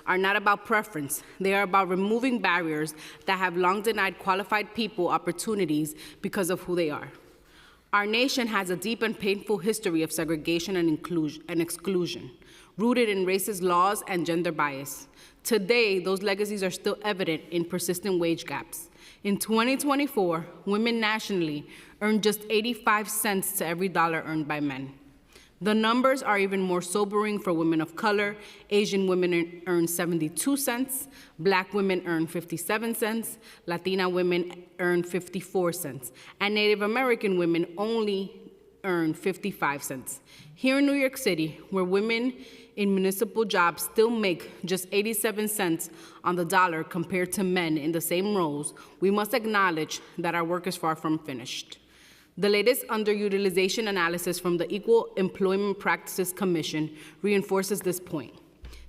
are not about preference. They are about removing barriers that have long denied qualified people opportunities because of who they are. Our nation has a deep and painful history of segregation and exclusion, rooted in racist laws and gender bias. Today, those legacies are still evident in persistent wage gaps. In 2024, women nationally earn just 85 cents to every dollar earned by men. The numbers are even more sobering for women of color. Asian women earn 72 cents, Black women earn 57 cents, Latina women earn 54 cents, and Native American women only earn 55 cents. Here in New York City, where women in municipal jobs still make just 87 cents on the dollar compared to men in the same roles, we must acknowledge that our work is far from finished. The latest underutilization analysis from the Equal Employment Practices Commission reinforces this point.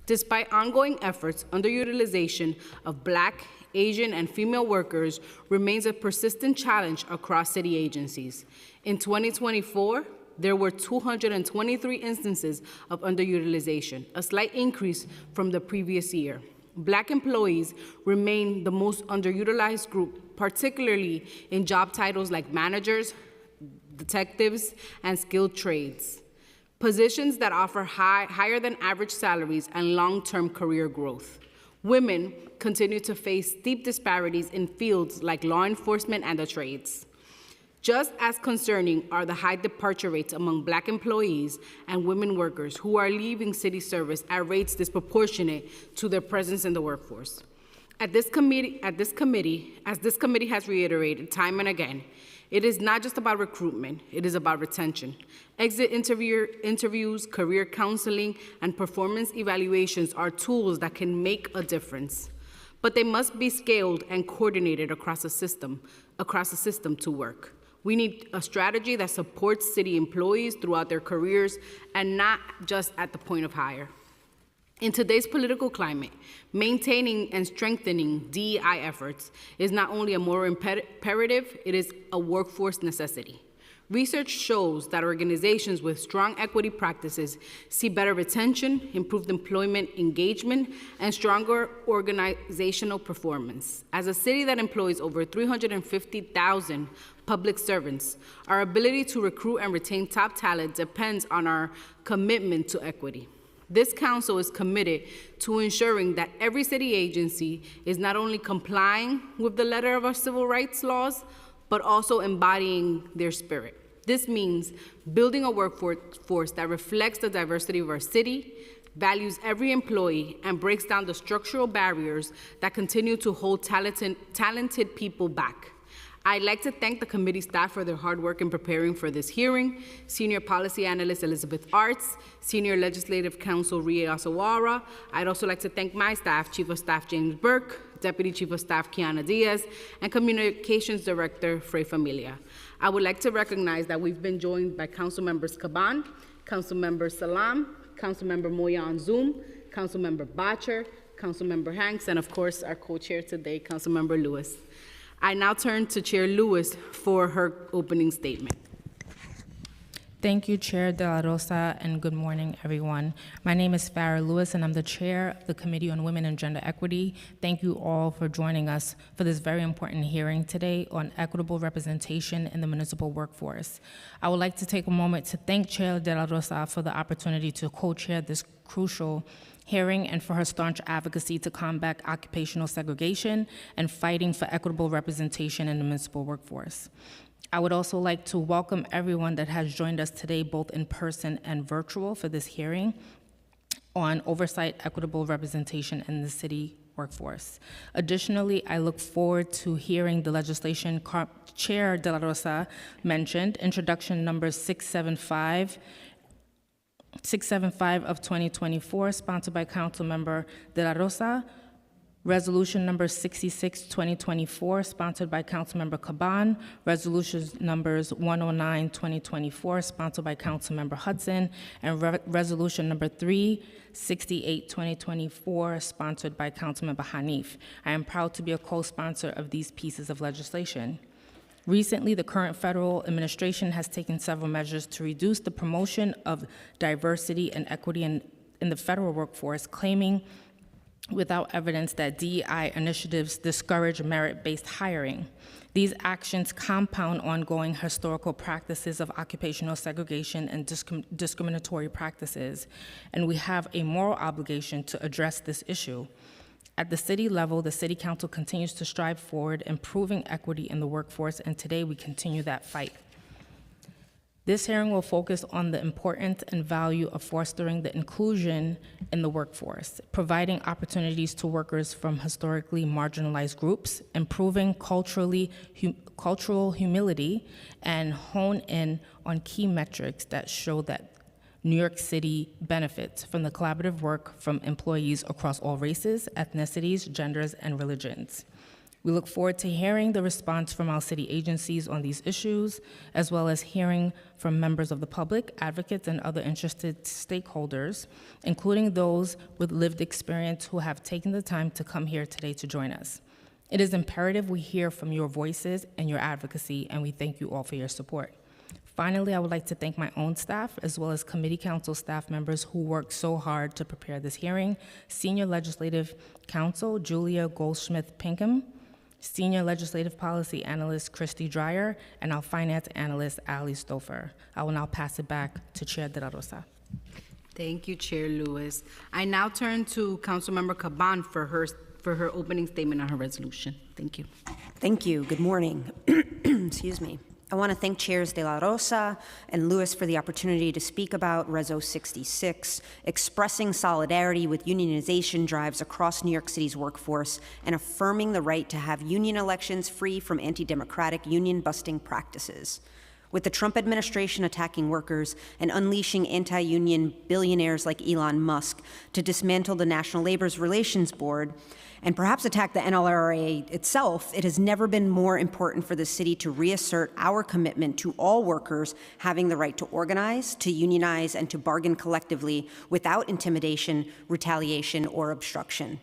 Despite ongoing efforts, underutilization of Black, Asian, and female workers remains a persistent challenge across city agencies. In 2024, there were 223 instances of underutilization, a slight increase from the previous year. Black employees remain the most underutilized group, particularly in job titles like managers, detectives, and skilled trades, positions that offer higher than average salaries and long-term career growth. Women continue to face steep disparities in fields like law enforcement and the trades. Just as concerning are the high departure rates among Black employees and women workers who are leaving city service at rates disproportionate to their presence in the workforce. As this committee has reiterated time and again, it is not just about recruitment, it is about retention. Exit interviews, career counseling, and performance evaluations are tools that can make a difference, but they must be scaled and coordinated across the system to work. We need a strategy that supports city employees throughout their careers and not just at the point of hire. In today's political climate, maintaining and strengthening DEI efforts is not only a moral imperative, it is a workforce necessity. Research shows that organizations with strong equity practices see better retention, improved employment engagement, and stronger organizational performance. As a city that employs over 350,000 public servants, our ability to recruit and retain top talent depends on our commitment to equity. This council is committed to ensuring that every city agency is not only complying with the letter of our civil rights laws, but also embodying their spirit. This means building a workforce that reflects the diversity of our city, values every employee, and breaks down the structural barriers that continue to hold talented people back. I'd like to thank the committee staff for their hard work in preparing for this hearing, Senior Policy Analyst Elizabeth Arts, Senior Legislative Counsel Rie Asawara. I'd also like to thank my staff, Chief of Staff James Burke, Deputy Chief of Staff Kiana Diaz, and Communications Director Frey Familia. I would like to recognize that we've been joined by Council Members Caban, Council Member Salam, Council Member Moya on Zoom, Council Member Botcher, Council Member Hanks, and of course our co-chair today, Council Member Lewis. I now turn to Chair Lewis for her opening statement. Thank you, Chair De La Rosa, and good morning, everyone. My name is Farrah Lewis, and I'm the Chair of the Committee on Women and Gender Equity. Thank you all for joining us for this very important hearing today on equitable representation in the municipal workforce. I would like to take a moment to thank Chair De La Rosa for the opportunity to co-chair this crucial hearing and for her staunch advocacy to combat occupational segregation and fighting for equitable representation in the municipal workforce. I would also like to welcome everyone that has joined us today, both in person and virtual, for this hearing on oversight equitable representation in the city workforce. Additionally, I look forward to hearing the legislation Chair De La Rosa mentioned, introduction number 675 of 2024, sponsored by Councilmember De La Rosa. Resolution number 66, 2024, sponsored by Councilmember Caban. Resolutions numbers 109, 2024, sponsored by Councilmember Hudson. And resolution number 368, 2024, sponsored by Councilmember Hanif. I am proud to be a co-sponsor of these pieces of legislation. Recently, the current federal administration has taken several measures to reduce the promotion of diversity and equity in the federal workforce, claiming without evidence that DEI initiatives discourage merit-based hiring. These actions compound ongoing historical practices of occupational segregation and discriminatory practices, and we have a moral obligation to address this issue. At the city level, the City Council continues to strive forward, improving equity in the workforce, and today we continue that fight. This hearing will focus on the importance and value of fostering the inclusion in the workforce, providing opportunities to workers from historically marginalized groups, improving cultural humility, and hone in on key metrics that show that New York City benefits from the collaborative work from employees across all races, ethnicities, genders, and religions. We look forward to hearing the response from our city agencies on these issues, as well as hearing from members of the public, advocates, and other interested stakeholders, including those with lived experience who have taken the time to come here today to join us. It is imperative we hear from your voices and your advocacy, and we thank you all for your support. Finally, I would like to thank my own staff, as well as committee council staff members who worked so hard to prepare this hearing, Senior Legislative Counsel Julia Goldschmidt-Pinkham, Senior Legislative Policy Analyst Christy Dreyer, and our Finance Analyst Ali Stouffer. I will now pass it back to Chair De La Rosa. Thank you, Chair Lewis. I now turn to Councilmember Caban for her opening statement on her resolution. Thank you. Thank you. Good morning. Excuse me. I want to thank Chairs De La Rosa and Lewis for the opportunity to speak about Reso 66, expressing solidarity with unionization drives across New York City's workforce and affirming the right to have union elections free from anti-democratic union-busting practices. With the Trump administration attacking workers and unleashing anti-union billionaires like Elon Musk to dismantle the National Labor Relations Board, and perhaps attack the NLRA itself, it has never been more important for the city to reassert our commitment to all workers having the right to organize, to unionize, and to bargain collectively without intimidation, retaliation, or obstruction.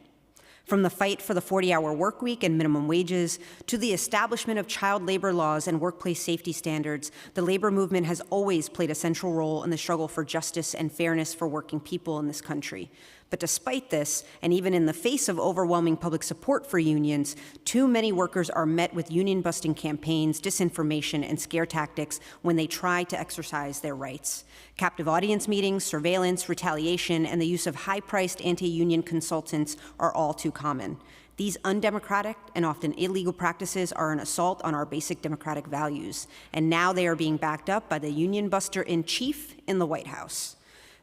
From the fight for the 40-hour work week and minimum wages to the establishment of child labor laws and workplace safety standards, the labor movement has always played a central role in the struggle for justice and fairness for working people in this country. But despite this, and even in the face of overwhelming public support for unions, too many workers are met with union-busting campaigns, disinformation, and scare tactics when they try to exercise their rights. Captive audience meetings, surveillance, retaliation, and the use of high-priced anti-union consultants are all too common. These undemocratic and often illegal practices are an assault on our basic democratic values, and now they are being backed up by the union buster in chief in the White House.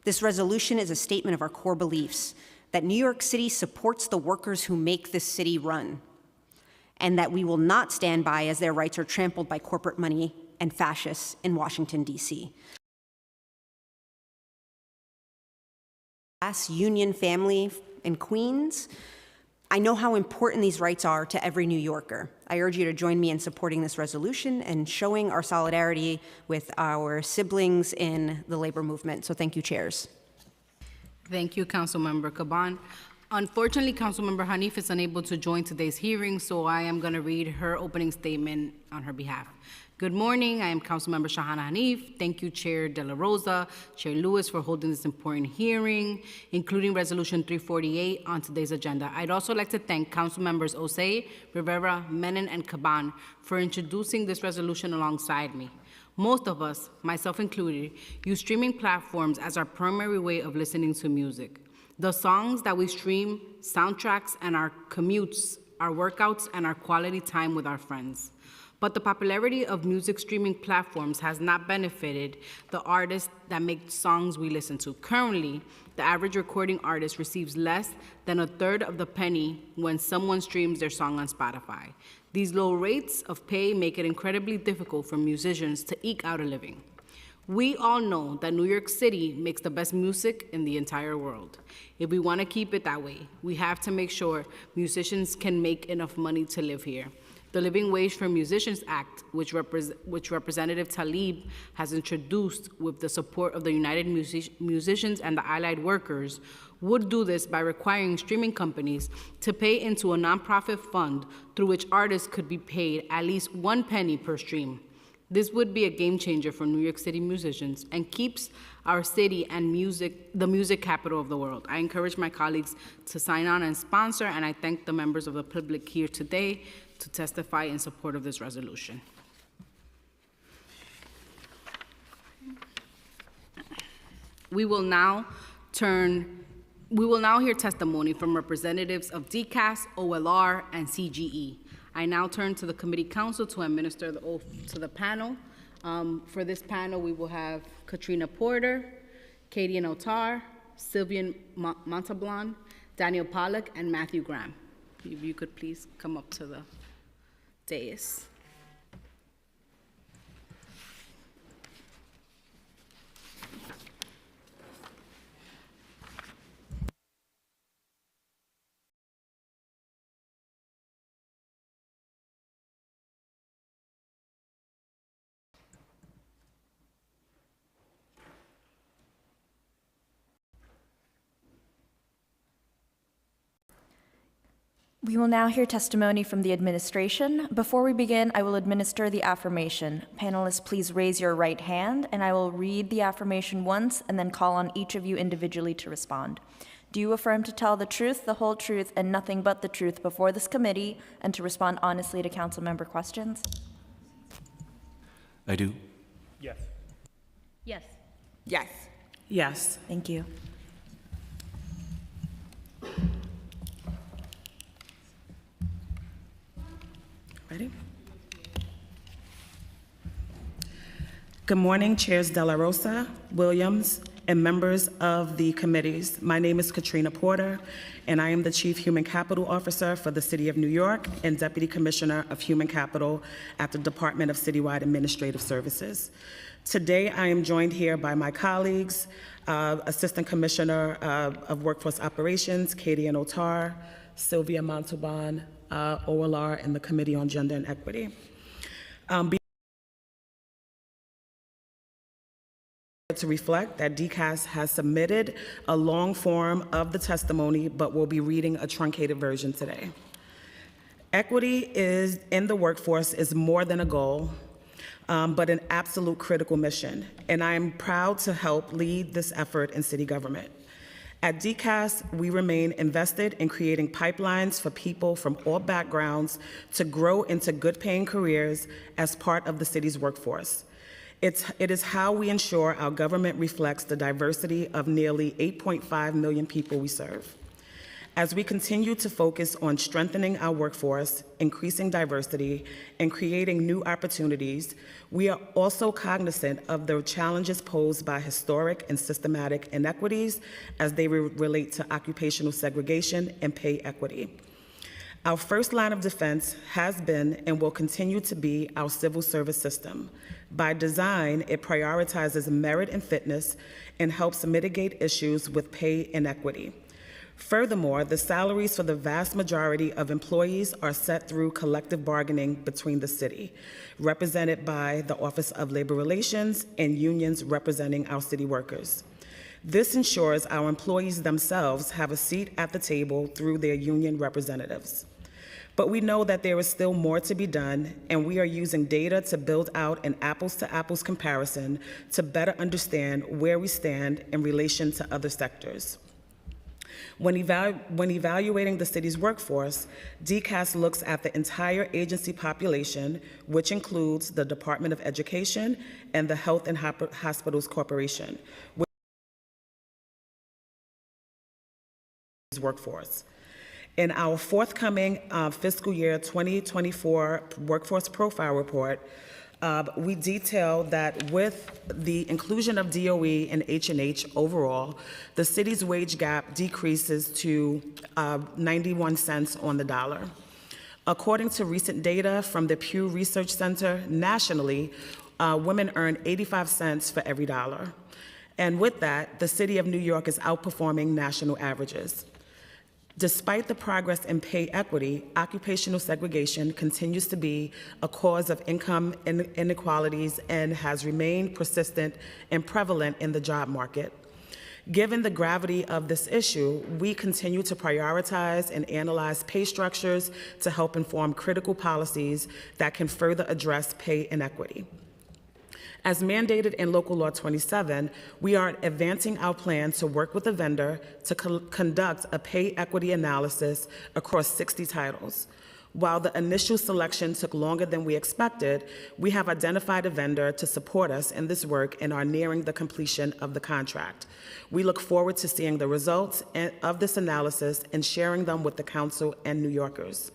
This resolution is a statement of our core beliefs, that New York City supports the workers who make this city run, and that we will not stand by as their rights are trampled by corporate money and fascists in Washington, D.C. Union family in Queens, I know how important these rights are to every New Yorker. I urge you to join me in supporting this resolution and showing our solidarity with our siblings in the labor movement. So thank you, chairs. Thank you, Councilmember Caban. Unfortunately, Councilmember Hanif is unable to join today's hearing, so I am going to read her opening statement on her behalf. Good morning. I am Councilmember Shahana Hanif. Thank you, Chair De La Rosa, Chair Lewis, for holding this important hearing, including Resolution 348 on today's agenda. I'd also like to thank Councilmembers Osei, Rivera, Menon, and Caban for introducing this resolution alongside me. Most of us, myself included, use streaming platforms as our primary way of listening to music. The songs that we stream, soundtracks, and our commutes, our workouts, and our quality time with our friends. But the popularity of music streaming platforms has not benefited the artists that make songs we listen to. Currently, the average recording artist receives less than a third of the penny when someone streams their song on Spotify. These low rates of pay make it incredibly difficult for musicians to eke out a living. We all know that New York City makes the best music in the entire world. If we want to keep it that way, we have to make sure musicians can make enough money to live here. The Living Wage for Musicians Act, which Representative Tlaib has introduced with the support of the United Musicians and the Allied Workers, would do this by requiring streaming companies to pay into a nonprofit fund through which artists could be paid at least 1 penny per stream. This would be a game changer for New York City musicians and keeps our city, and the music capital of the world. I encourage my colleagues to sign on and sponsor, and I thank the members of the public here today to testify in support of this resolution. We will now hear testimony from representatives of DCAS, OLR, and CGE. I now turn to the committee counsel to administer the oath to the panel. For this panel, we will have Katrina Porter, Katie Notar, Sylvian Montalban, Daniel Pollack, and Matthew Graham. If you could please come up to the dais. We will now hear testimony from the administration. Before we begin, I will administer the affirmation. Panelists, please raise your right hand, and I will read the affirmation once and then call on each of you individually to respond. Do you affirm to tell the truth, the whole truth, and nothing but the truth before this committee, and to respond honestly to council member questions? I do. Yes. Yes. Yes. Yes. Thank you. Ready? Good morning, Chairs De La Rosa, Williams, and members of the committees. My name is Katrina Porter, and I am the Chief Human Capital Officer for the City of New York and Deputy Commissioner of Human Capital at the Department of Citywide Administrative Services. Today, I am joined here by my colleagues, Assistant Commissioner of Workforce Operations, Katie Notar, Sylvia Montalban, OLR, and the Committee on Gender and Equity. To reflect that DCAS has submitted a long form of the testimony, but will be reading a truncated version today. Equity in the workforce is more than a goal, but an absolute critical mission, and I am proud to help lead this effort in city government. At DCAS, we remain invested in creating pipelines for people from all backgrounds to grow into good-paying careers as part of the city's workforce. It is how we ensure our government reflects the diversity of nearly 8.5 million people we serve. As we continue to focus on strengthening our workforce, increasing diversity, and creating new opportunities, we are also cognizant of the challenges posed by historic and systematic inequities as they relate to occupational segregation and pay equity. Our first line of defense has been and will continue to be our civil service system. By design, it prioritizes merit and fitness and helps mitigate issues with pay inequity. Furthermore, the salaries for the vast majority of employees are set through collective bargaining between the city, represented by the Office of Labor Relations and unions representing our city workers. This ensures our employees themselves have a seat at the table through their union representatives. But we know that there is still more to be done, and we are using data to build out an apples-to-apples comparison to better understand where we stand in relation to other sectors. When evaluating the city's workforce, DCAS looks at the entire agency population, which includes the Department of Education and the Health and Hospitals Corporation, which is workforce. In our forthcoming fiscal year 2024 Workforce Profile Report, we detail that with the inclusion of DOE and H&H overall, the city's wage gap decreases to 91 cents on the dollar. According to recent data from the Pew Research Center, nationally, women earn 85 cents for every dollar. And with that, the city of New York is outperforming national averages. Despite the progress in pay equity, occupational segregation continues to be a cause of income inequalities and has remained persistent and prevalent in the job market. Given the gravity of this issue, we continue to prioritize and analyze pay structures to help inform critical policies that can further address pay inequity. As mandated in Local Law 27, we are advancing our plan to work with a vendor to conduct a pay equity analysis across 60 titles. While the initial selection took longer than we expected, we have identified a vendor to support us in this work and are nearing the completion of the contract. We look forward to seeing the results of this analysis and sharing them with the Council and New Yorkers.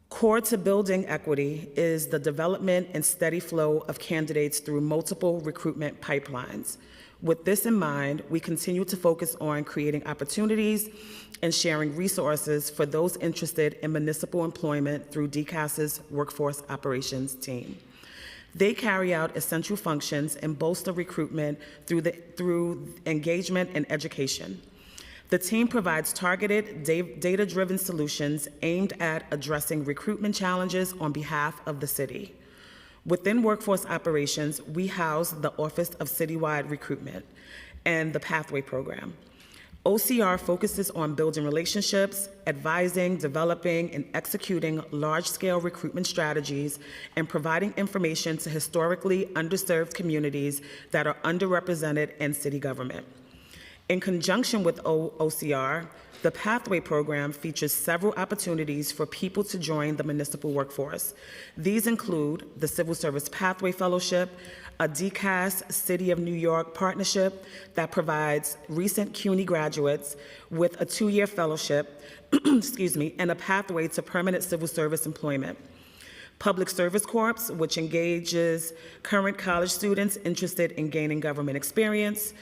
Core to building equity is the development and steady flow of candidates through multiple recruitment pipelines. With this in mind, we continue to focus on creating opportunities and sharing resources for those interested in municipal employment through DCAS's Workforce Operations team. They carry out essential functions and bolster recruitment through engagement and education. The team provides targeted, data-driven solutions aimed at addressing recruitment challenges on behalf of the city. Within Workforce Operations, we house the Office of Citywide Recruitment and the Pathway Program. OCR focuses on building relationships, advising, developing, and executing large-scale recruitment strategies, and providing information to historically underserved communities that are underrepresented in city government. In conjunction with OCR, the Pathway Program features several opportunities for people to join the municipal workforce. These include the Civil Service Pathway Fellowship, a DCAS City of New York partnership that provides recent CUNY graduates with a 2-year fellowship, and a pathway to permanent civil service employment. Public Service Corps, which engages current college students interested in gaining government experience.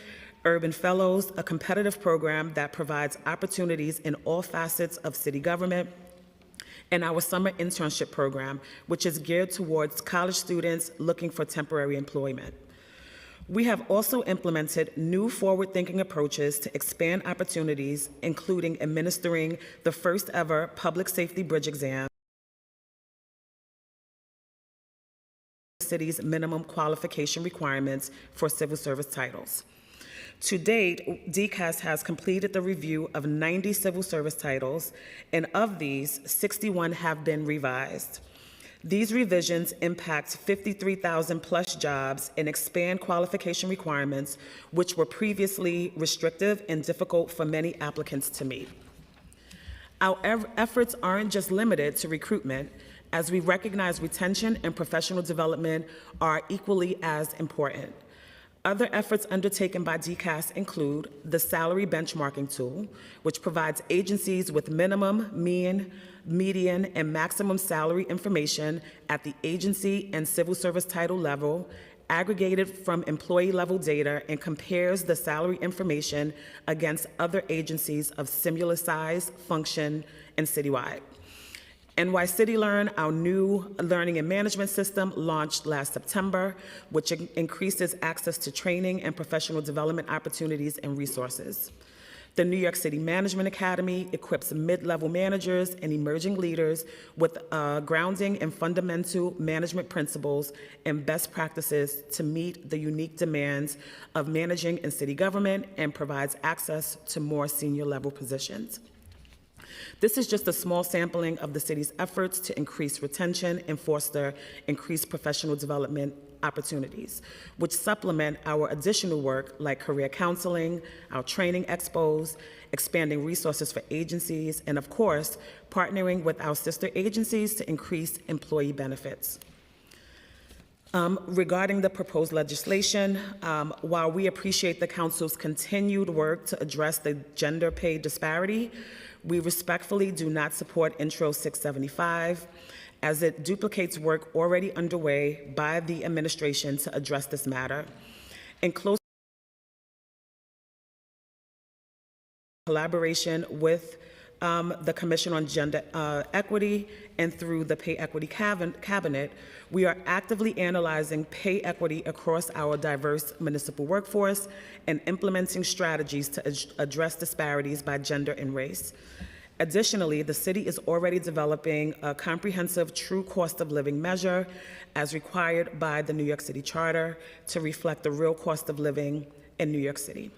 Urban Fellows, a competitive program that provides opportunities in all facets of city government, and our summer internship program, which is geared towards college students looking for temporary employment. We have also implemented new forward-thinking approaches to expand opportunities, including administering the first ever public safety bridge exam, city's minimum qualification requirements for civil service titles. To date, DCAS has completed the review of 90 civil service titles, and of these, 61 have been revised. These revisions impact 53,000 plus jobs and expand qualification requirements, which were previously restrictive and difficult for many applicants to meet. Our efforts aren't just limited to recruitment, as we recognize retention and professional development are equally as important. Other efforts undertaken by DCAS include the salary benchmarking tool, which provides agencies with minimum, mean, median, and maximum salary information at the agency and civil service title level, aggregated from employee-level data, and compares the salary information against other agencies of similar size, function, and citywide. NY CityLearn, our new learning and management system, launched last September, which increases access to training and professional development opportunities and resources. The New York City Management Academy equips mid-level managers and emerging leaders with grounding in fundamental management principles and best practices to meet the unique demands of managing in city government, and provides access to more senior level positions. This is just a small sampling of the city's efforts to increase retention and foster increased professional development opportunities, which supplement our additional work like career counseling, our training expos, expanding resources for agencies, and of course, partnering with our sister agencies to increase employee benefits. Regarding the proposed legislation, while we appreciate the Council's continued work to address the gender pay disparity, we respectfully do not support Intro 675, as it duplicates work already underway by the administration to address this matter. In close collaboration with the Commission on Gender Equity and through the Pay Equity Cabinet, we are actively analyzing pay equity across our diverse municipal workforce and implementing strategies to address disparities by gender and race. Additionally, the city is already developing a comprehensive true cost of living measure as required by the New York City Charter to reflect the real cost of living in New York City.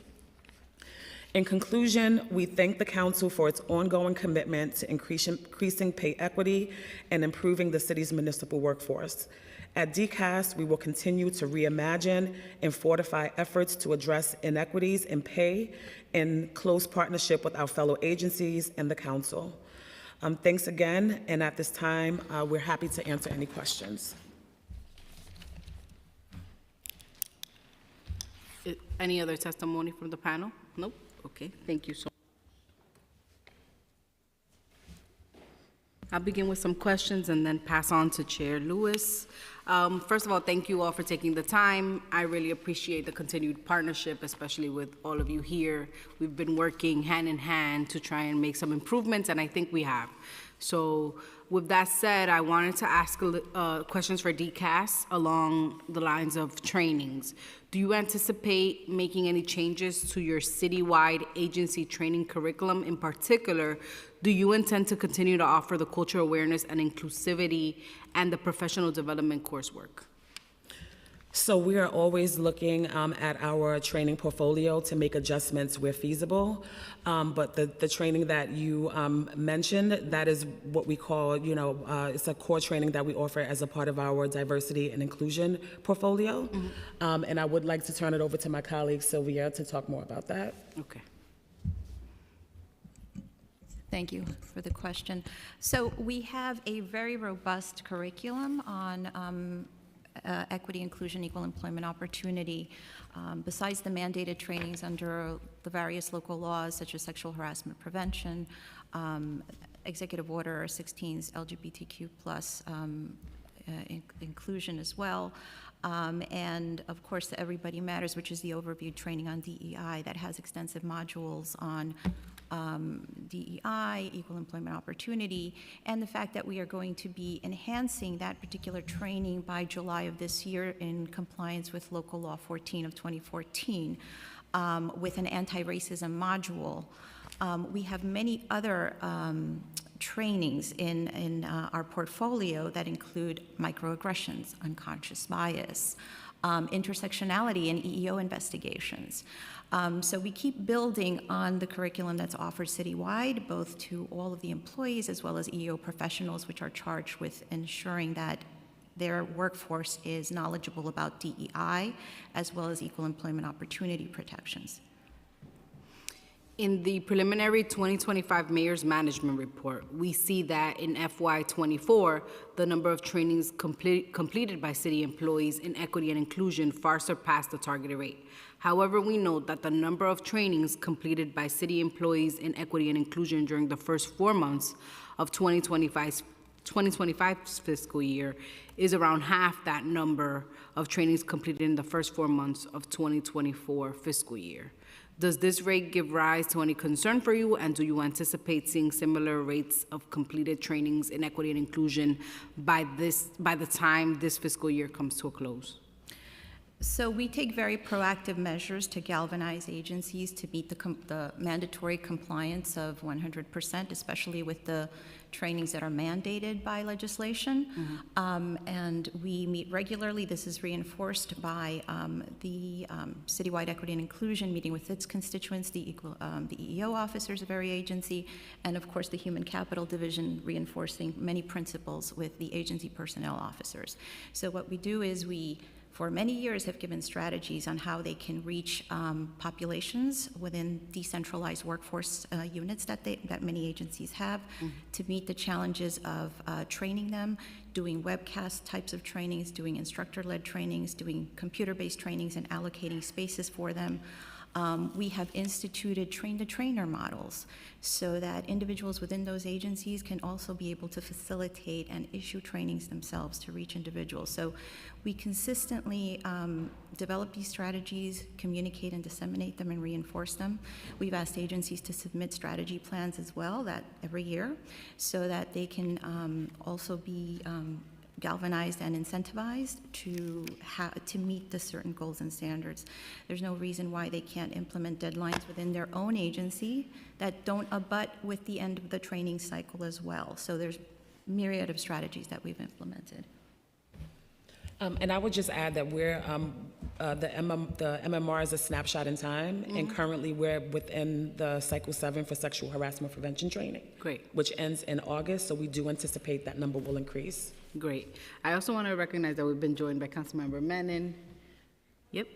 In conclusion, we thank the Council for its ongoing commitment to increasing pay equity and improving the city's municipal workforce. At DCAS, we will continue to reimagine and fortify efforts to address inequities in pay in close partnership with our fellow agencies and the council. Thanks again, and at this time, we're happy to answer any questions. Any other testimony from the panel? Nope. Okay, thank you so much. I'll begin with some questions and then pass on to Chair Lewis. First of all, thank you all for taking the time. I really appreciate the continued partnership, especially with all of you here. We've been working hand in hand to try and make some improvements, and I think we have. So with that said, I wanted to ask questions for DCAS along the lines of trainings. Do you anticipate making any changes to your citywide agency training curriculum? In particular, do you intend to continue to offer the cultural awareness and inclusivity and the professional development coursework? So we are always looking at our training portfolio to make adjustments where feasible. But the training that you mentioned, that is what we call, it's a core training that we offer as a part of our diversity and inclusion portfolio. Mm-hmm. And I would like to turn it over to my colleague Sylvia to talk more about that. Okay. Thank you for the question. So we have a very robust curriculum on equity, inclusion, equal employment opportunity. Besides the mandated trainings under the various local laws, such as sexual harassment prevention, Executive Order 16's LGBTQ plus inclusion as well, and of course the Everybody Matters, which is the overview training on DEI that has extensive modules on DEI, equal employment opportunity, and the fact that we are going to be enhancing that particular training by July of this year in compliance with Local Law 14 of 2014 with an anti-racism module. We have many other trainings in our portfolio that include microaggressions, unconscious bias, intersectionality and EEO investigations. So we keep building on the curriculum that's offered citywide, both to all of the employees as well as EEO professionals, which are charged with ensuring that their workforce is knowledgeable about DEI as well as equal employment opportunity protections. In the preliminary 2025 Mayor's Management Report, we see that in FY24, the number of trainings completed by city employees in equity and inclusion far surpassed the targeted rate. However, we note that the number of trainings completed by city employees in equity and inclusion during the first 4 months of 2025's fiscal year is around half that number of trainings completed in the first 4 months of 2024 fiscal year. Does this rate give rise to any concern for you, and do you anticipate seeing similar rates of completed trainings in equity and inclusion by the time this fiscal year comes to a close? So we take very proactive measures to galvanize agencies to meet the mandatory compliance of 100%, especially with the trainings that are mandated by legislation. Mm-hmm. And we meet regularly. This is reinforced by the Citywide Equity and Inclusion meeting with its constituents, the EEO officers of every agency, and of course the Human Capital Division reinforcing many principles with the agency personnel officers. So what we do is we, for many years, have given strategies on how they can reach populations within decentralized workforce units that many agencies have, mm-hmm. to meet the challenges of training them, doing webcast types of trainings, doing instructor-led trainings, doing computer-based trainings, and allocating spaces for them. We have instituted train-the-trainer models so that individuals within those agencies can also be able to facilitate and issue trainings themselves to reach individuals. So we consistently develop these strategies, communicate and disseminate them, and reinforce them. We've asked agencies to submit strategy plans as well that every year so that they can also be galvanized and incentivized to meet the certain goals and standards. There's no reason why they can't implement deadlines within their own agency that don't abut with the end of the training cycle as well. So there's myriad of strategies that we've implemented. And I would just add that we're, the MMR is a snapshot in time, mm-hmm. and currently we're within the Cycle 7 for sexual harassment prevention training. Great. Which ends in August, so we do anticipate that number will increase. Great. I also want to recognize that we've been joined by Councilmember Menon. Yep.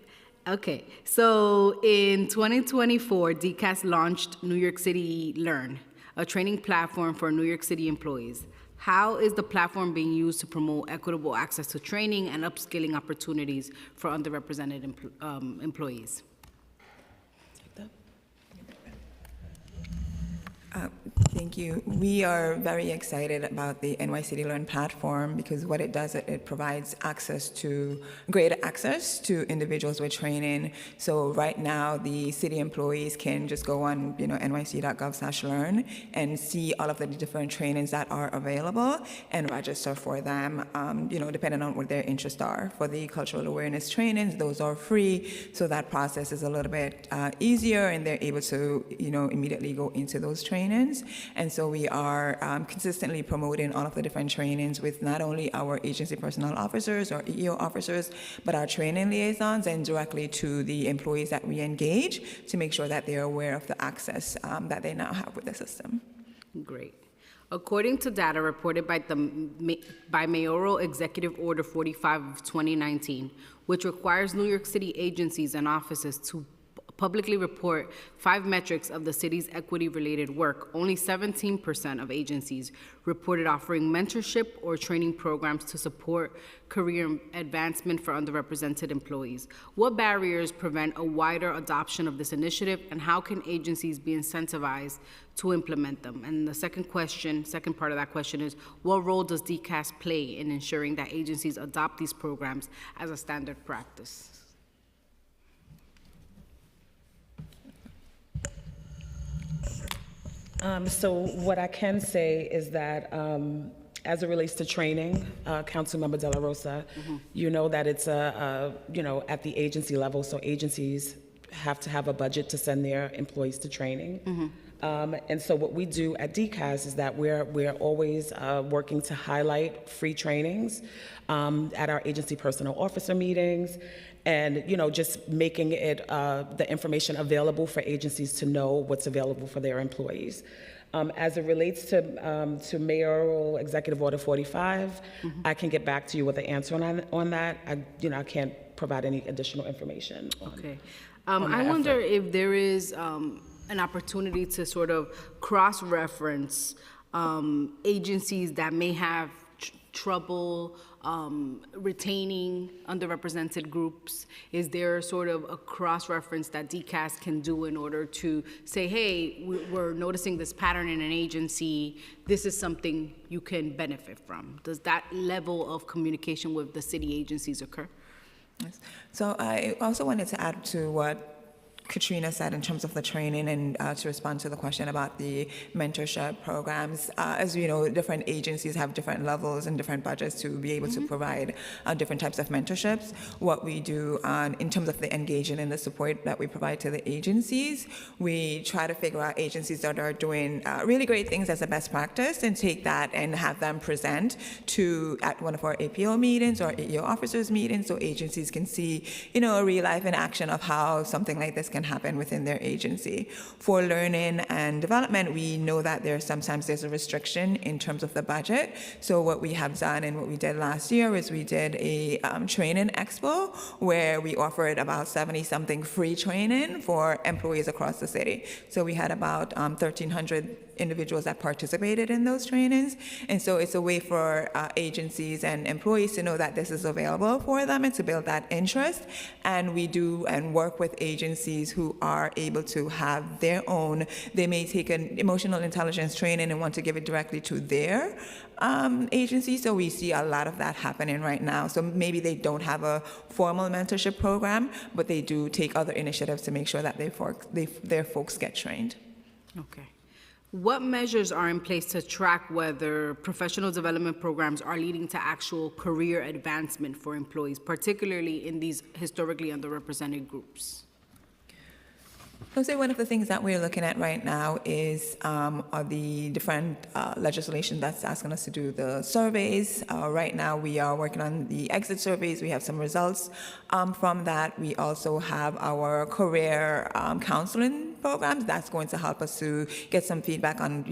Okay. So in 2024, DCAS launched New York City Learn, a training platform for New York City employees. How is the platform being used to promote equitable access to training and upskilling opportunities for underrepresented employees? Thank you. We are very excited about the NY City Learn platform because what it does, it provides greater access to individuals with training. So right now, the city employees can just go on, nyc.gov/learn and see all of the different trainings that are available and register for them, depending on what their interests are. For the cultural awareness trainings, those are free, so that process is a little bit easier, and they're able to, immediately go into those trainings. And so we are consistently promoting all of the different trainings with not only our agency personnel officers or EEO officers, but our training liaisons and directly to the employees that we engage to make sure that they're aware of the access that they now have with the system. Great. According to data reported by Mayoral Executive Order 45 of 2019, which requires New York City agencies and offices to publicly report 5 metrics of the city's equity-related work, only 17% of agencies reported offering mentorship or training programs to support career advancement for underrepresented employees. What barriers prevent a wider adoption of this initiative, and how can agencies be incentivized to implement them? And the second part of that question is, what role does DCAS play in ensuring that agencies adopt these programs as a standard practice? So what I can say is that as it relates to training, Councilmember De La Rosa, you know that it's at the agency level, so agencies have to have a budget to send their employees to training. And so what we do at DCAS is that we're always working to highlight free trainings at our agency personnel officer meetings, and just making it the information available for agencies to know what's available for their employees. As it relates to Mayoral Executive Order 45, I can get back to you with the answer on that. I can't provide any additional information. Okay. I wonder if there is an opportunity to sort of cross-reference agencies that may have trouble retaining underrepresented groups. Is there sort of a cross-reference that DCAS can do in order to say, hey, we're noticing this pattern in an agency, this is something you can benefit from? Does that level of communication with the city agencies occur? Yes. So I also wanted to add to what Katrina said in terms of the training, and to respond to the question about the mentorship programs. As you know, different agencies have different levels and different budgets to be able to provide different types of mentorships. What we do in terms of the engagement and the support that we provide to the agencies, we try to figure out agencies that are doing really great things as a best practice and take that and have them present at one of our APO meetings or EEO officers meetings, so agencies can see, a real life in action of how something like this can happen within their agency. For learning and development, we know that sometimes there's a restriction in terms of the budget. So what we have done and what we did last year is we did a training expo where we offered about 70-something free training for employees across the city. So we had about 1,300 individuals that participated in those trainings. And so it's a way for agencies and employees to know that this is available for them and to build that interest. And we do and work with agencies who are able to have their own. They may take an emotional intelligence training and want to give it directly to their agency. So we see a lot of that happening right now. So maybe they don't have a formal mentorship program, but they do take other initiatives to make sure that their folks get trained. Okay. What measures are in place to track whether professional development programs are leading to actual career advancement for employees, particularly in these historically underrepresented groups? I'll say one of the things that we're looking at right now is the different legislation that's asking us to do the surveys. Right now we are working on the exit surveys. We have some results from that. We also have our career counseling programs. That's going to help us to get some feedback on,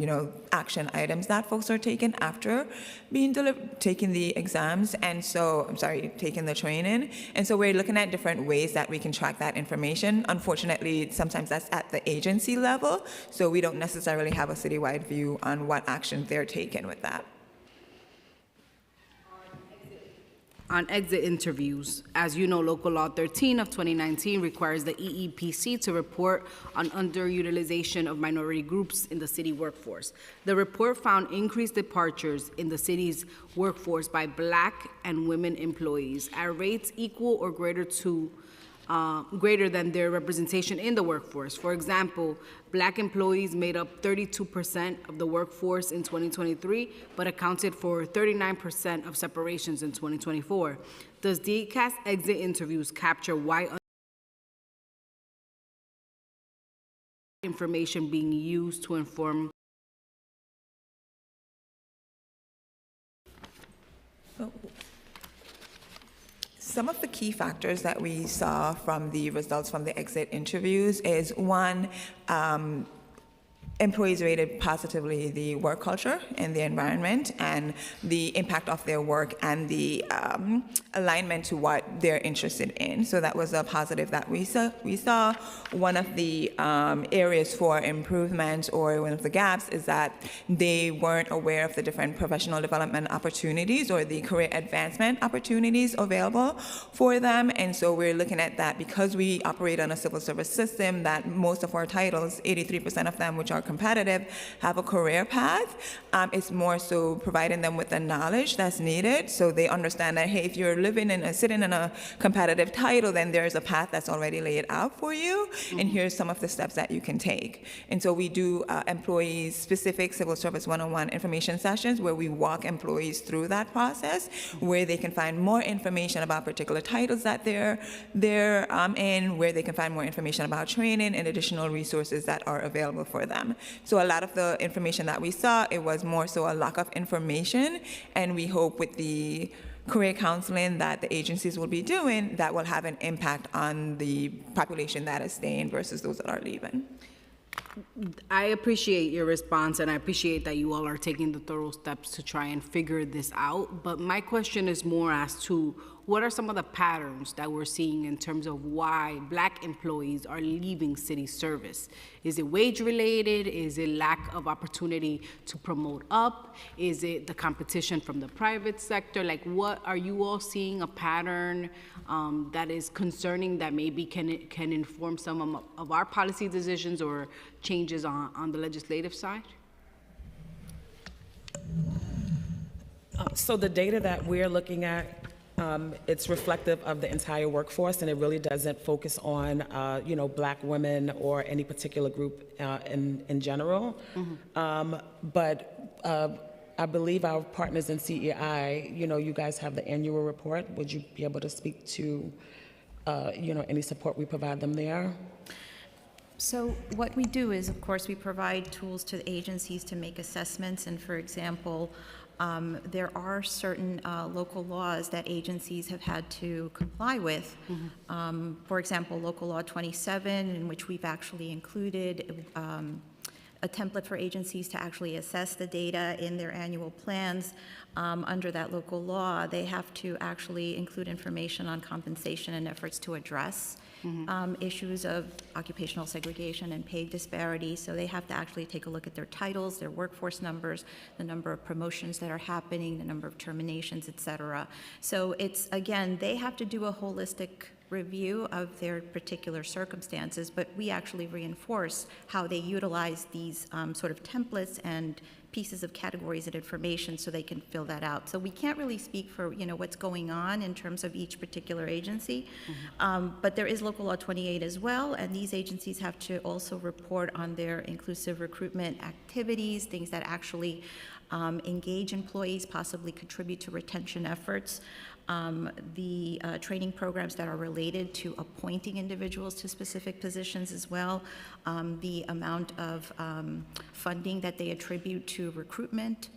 action items that folks are taking after being taking the exams, and so, taking the training. And so we're looking at different ways that we can track that information. Unfortunately, sometimes that's at the agency level, so we don't necessarily have a citywide view on what actions they're taking with that. On exit interviews, as you know, Local Law 13 of 2019 requires the EEPC to report on underutilization of minority groups in the city workforce. The report found increased departures in the city's workforce by Black and women employees at rates equal or greater than their representation in the workforce. For example, Black employees made up 32% of the workforce in 2023, but accounted for 39% of separations in 2024. Does DCAS exit interviews capture why information being used to inform? Some of the key factors that we saw from the results from the exit interviews is, one, employees rated positively the work culture and the environment and the impact of their work and the alignment to what they're interested in. So that was a positive that we saw. One of the areas for improvement, or one of the gaps, is that they weren't aware of the different professional development opportunities or the career advancement opportunities available for them. And so we're looking at that because we operate on a civil service system that most of our titles, 83% of them, which are competitive, have a career path. It's more so providing them with the knowledge that's needed so they understand that, hey, if you're sitting in a competitive title, then there's a path that's already laid out for you, and here's some of the steps that you can take. And so we do employee-specific Civil Service 101 information sessions where we walk employees through that process, where they can find more information about particular titles that they're in, where they can find more information about training and additional resources that are available for them. So a lot of the information that we saw, it was more so a lack of information, and we hope with the career counseling that the agencies will be doing, that will have an impact on the population that is staying versus those that are leaving. I appreciate your response, and I appreciate that you all are taking the thorough steps to try and figure this out. But my question is more as to what are some of the patterns that we're seeing in terms of why Black employees are leaving city service? Is it wage related? Is it lack of opportunity to promote up? Is it the competition from the private sector? Like, what are you all seeing a pattern that is concerning that maybe can inform some of our policy decisions or changes on the legislative side? So the data that we're looking at, it's reflective of the entire workforce, and it really doesn't focus on, Black women or any particular group in general. But I believe our partners in CEI, you guys have the annual report. Would you be able to speak to, any support we provide them there? So what we do is, of course, we provide tools to the agencies to make assessments, and for example, there are certain local laws that agencies have had to comply with. For example, Local Law 27, in which we've actually included a template for agencies to actually assess the data in their annual plans. Under that local law, they have to actually include information on compensation and efforts to address issues of occupational segregation and pay disparity. So they have to actually take a look at their titles, their workforce numbers, the number of promotions that are happening, the number of terminations, et cetera. So it's, again, they have to do a holistic review of their particular circumstances, but we actually reinforce how they utilize these sort of templates and pieces of categories and information so they can fill that out. So we can't really speak for what's going on in terms of each particular agency, but there is Local Law 28 as well, and these agencies have to also report on their inclusive recruitment activities, things that actually engage employees, possibly contribute to retention efforts. The training programs that are related to appointing individuals to specific positions as well, the amount of funding that they attribute to recruitment,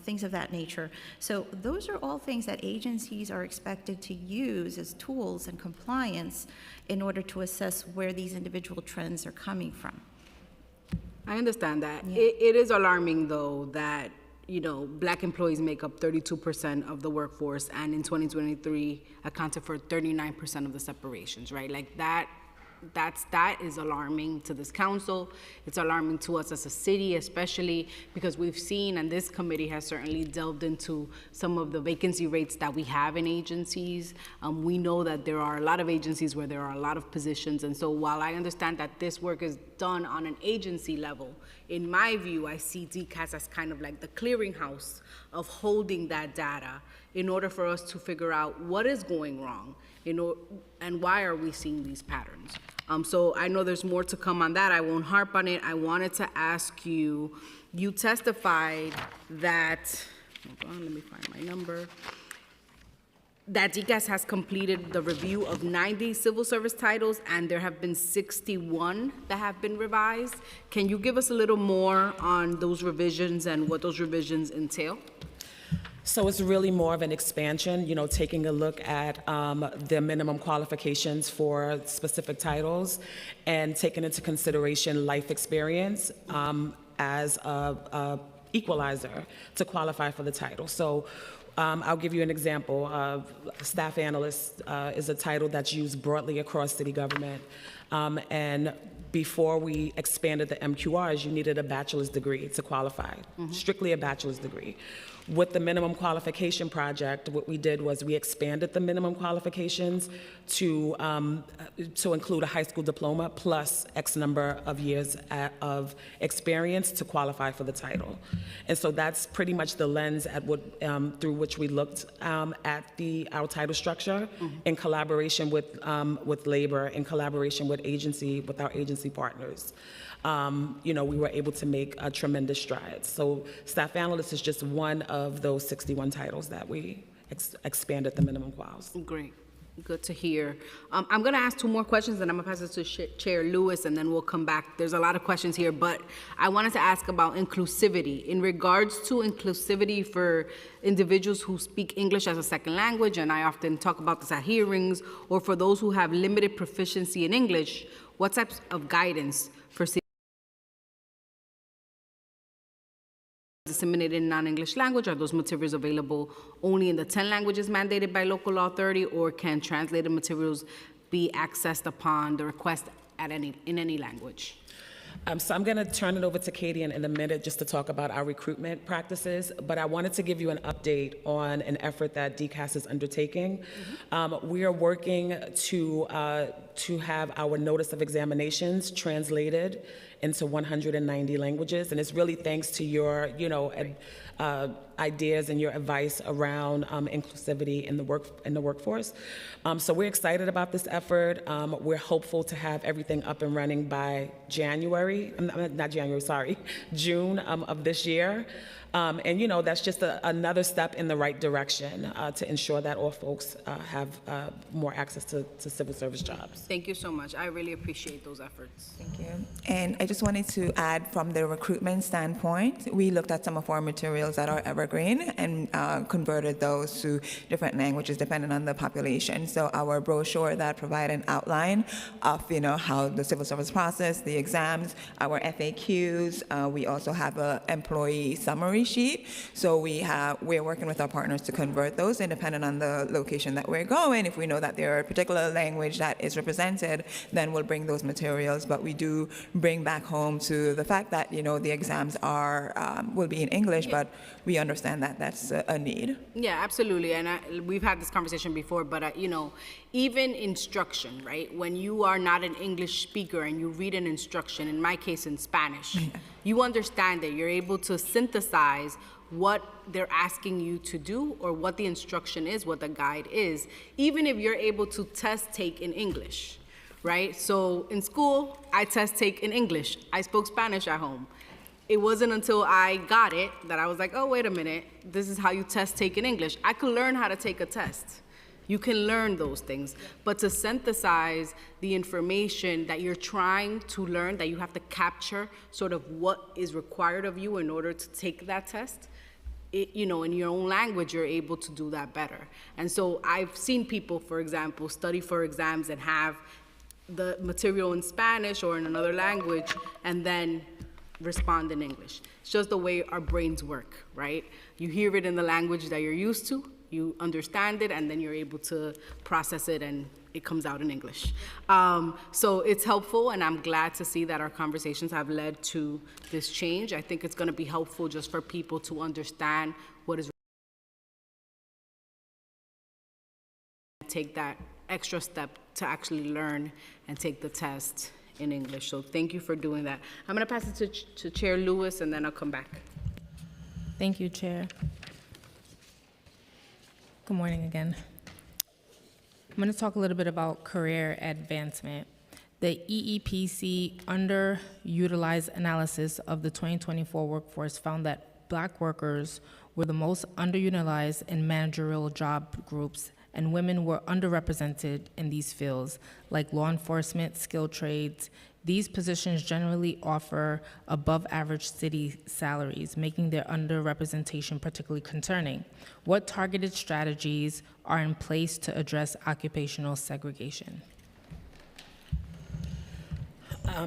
things of that nature. So those are all things that agencies are expected to use as tools and compliance in order to assess where these individual trends are coming from. I understand that. It is alarming, though, that Black employees make up 32% of the workforce, and in 2023 accounted for 39% of the separations, right? Like that is alarming to this council. It's alarming to us as a city, especially because we've seen, and this committee has certainly delved into some of the vacancy rates that we have in agencies. We know that there are a lot of agencies where there are a lot of positions, and so while I understand that this work is done on an agency level, in my view, I see DCAS as kind of like the clearinghouse of holding that data in order for us to figure out what is going wrong, and why are we seeing these patterns. So I know there's more to come on that. I won't harp on it. I wanted to ask you, you testified that, hold on, let me find my number, that DCAS has completed the review of 90 civil service titles, and there have been 61 that have been revised. Can you give us a little more on those revisions and what those revisions entail? So it's really more of an expansion, taking a look at the minimum qualifications for specific titles and taking into consideration life experience as a equalizer to qualify for the title. So I'll give you an example. Staff analyst is a title that's used broadly across city government. And before we expanded the MQRs, you needed a bachelor's degree to qualify, strictly a bachelor's degree. With the minimum qualification project, what we did was we expanded the minimum qualifications to include a high school diploma plus X number of years of experience to qualify for the title. And so that's pretty much the lens at through which we looked at our title structure in collaboration with labor, in collaboration with our agency partners. We were able to make a tremendous strides. So staff analyst is just one of those 61 titles that we expanded the minimum quals. Great. Good to hear. I'm going to ask two more questions, and I'm going to pass it to Chair Lewis, and then we'll come back. There's a lot of questions here, but I wanted to ask about inclusivity. In regards to inclusivity for individuals who speak English as a second language, and I often talk about this at hearings, or for those who have limited proficiency in English, what types of guidance for disseminated in non-English language? Are those materials available only in the 10 languages mandated by local law authority, or can translated materials be accessed upon the request in any language? So I'm going to turn it over to Katie in a minute just to talk about our recruitment practices, but I wanted to give you an update on an effort that DCAS is undertaking. We are working to have our notice of examinations translated into 190 languages, and it's really thanks to your, ideas and your advice around inclusivity in the workforce. So we're excited about this effort. We're hopeful to have everything up and running by June of this year. And that's just another step in the right direction to ensure that all folks have more access to civil service jobs. Thank you so much. I really appreciate those efforts. Thank you. And I just wanted to add, from the recruitment standpoint, we looked at some of our materials that are evergreen and converted those to different languages depending on the population. So our brochure that provide an outline of how the civil service process, the exams, our FAQs. We also have an employee summary sheet. So we're working with our partners to convert those, and depending on the location that we're going, if we know that there are a particular language that is represented, then we'll bring those materials. But we do bring back home to the fact that the exams will be in English, but we understand that that's a need. Yeah, absolutely. And we've had this conversation before, but even instruction, right? When you are not an English speaker and you read an instruction, in my case in Spanish, you understand that you're able to synthesize what they're asking you to do or what the instruction is, what the guide is, even if you're able to test take in English, right? So in school, I test take in English. I spoke Spanish at home. it wasn't until I got it that I was like, oh, wait a minute, this is how you test taking English. I could learn how to take a test. You can learn those things, but to synthesize the information that you're trying to learn, that you have to capture sort of what is required of you in order to take that test, you know, in your own language, you're able to do that better. And so I've seen people, for example, study for exams and have the material in Spanish or in another language and then respond in English. It's just the way our brains work, right? You hear it in the language that you're used to, you understand it, and then you're able to process it and it comes out in English. So it's helpful, and I'm glad to see that our conversations have led to this change. I think it's gonna be helpful just for people to understand what is, take that extra step to actually learn and take the test in English. So thank you for doing that. I'm gonna pass it to Chair Lewis, and then I'll come back. Thank you, Chair. Good morning again. I'm going to talk a little bit about career advancement. The EEPC underutilized analysis of the 2024 workforce found that Black workers were the most underutilized in managerial job groups, and women were underrepresented in these fields, like law enforcement, skilled trades. These positions generally offer above average city salaries, making their underrepresentation particularly concerning. What targeted strategies are in place to address occupational segregation?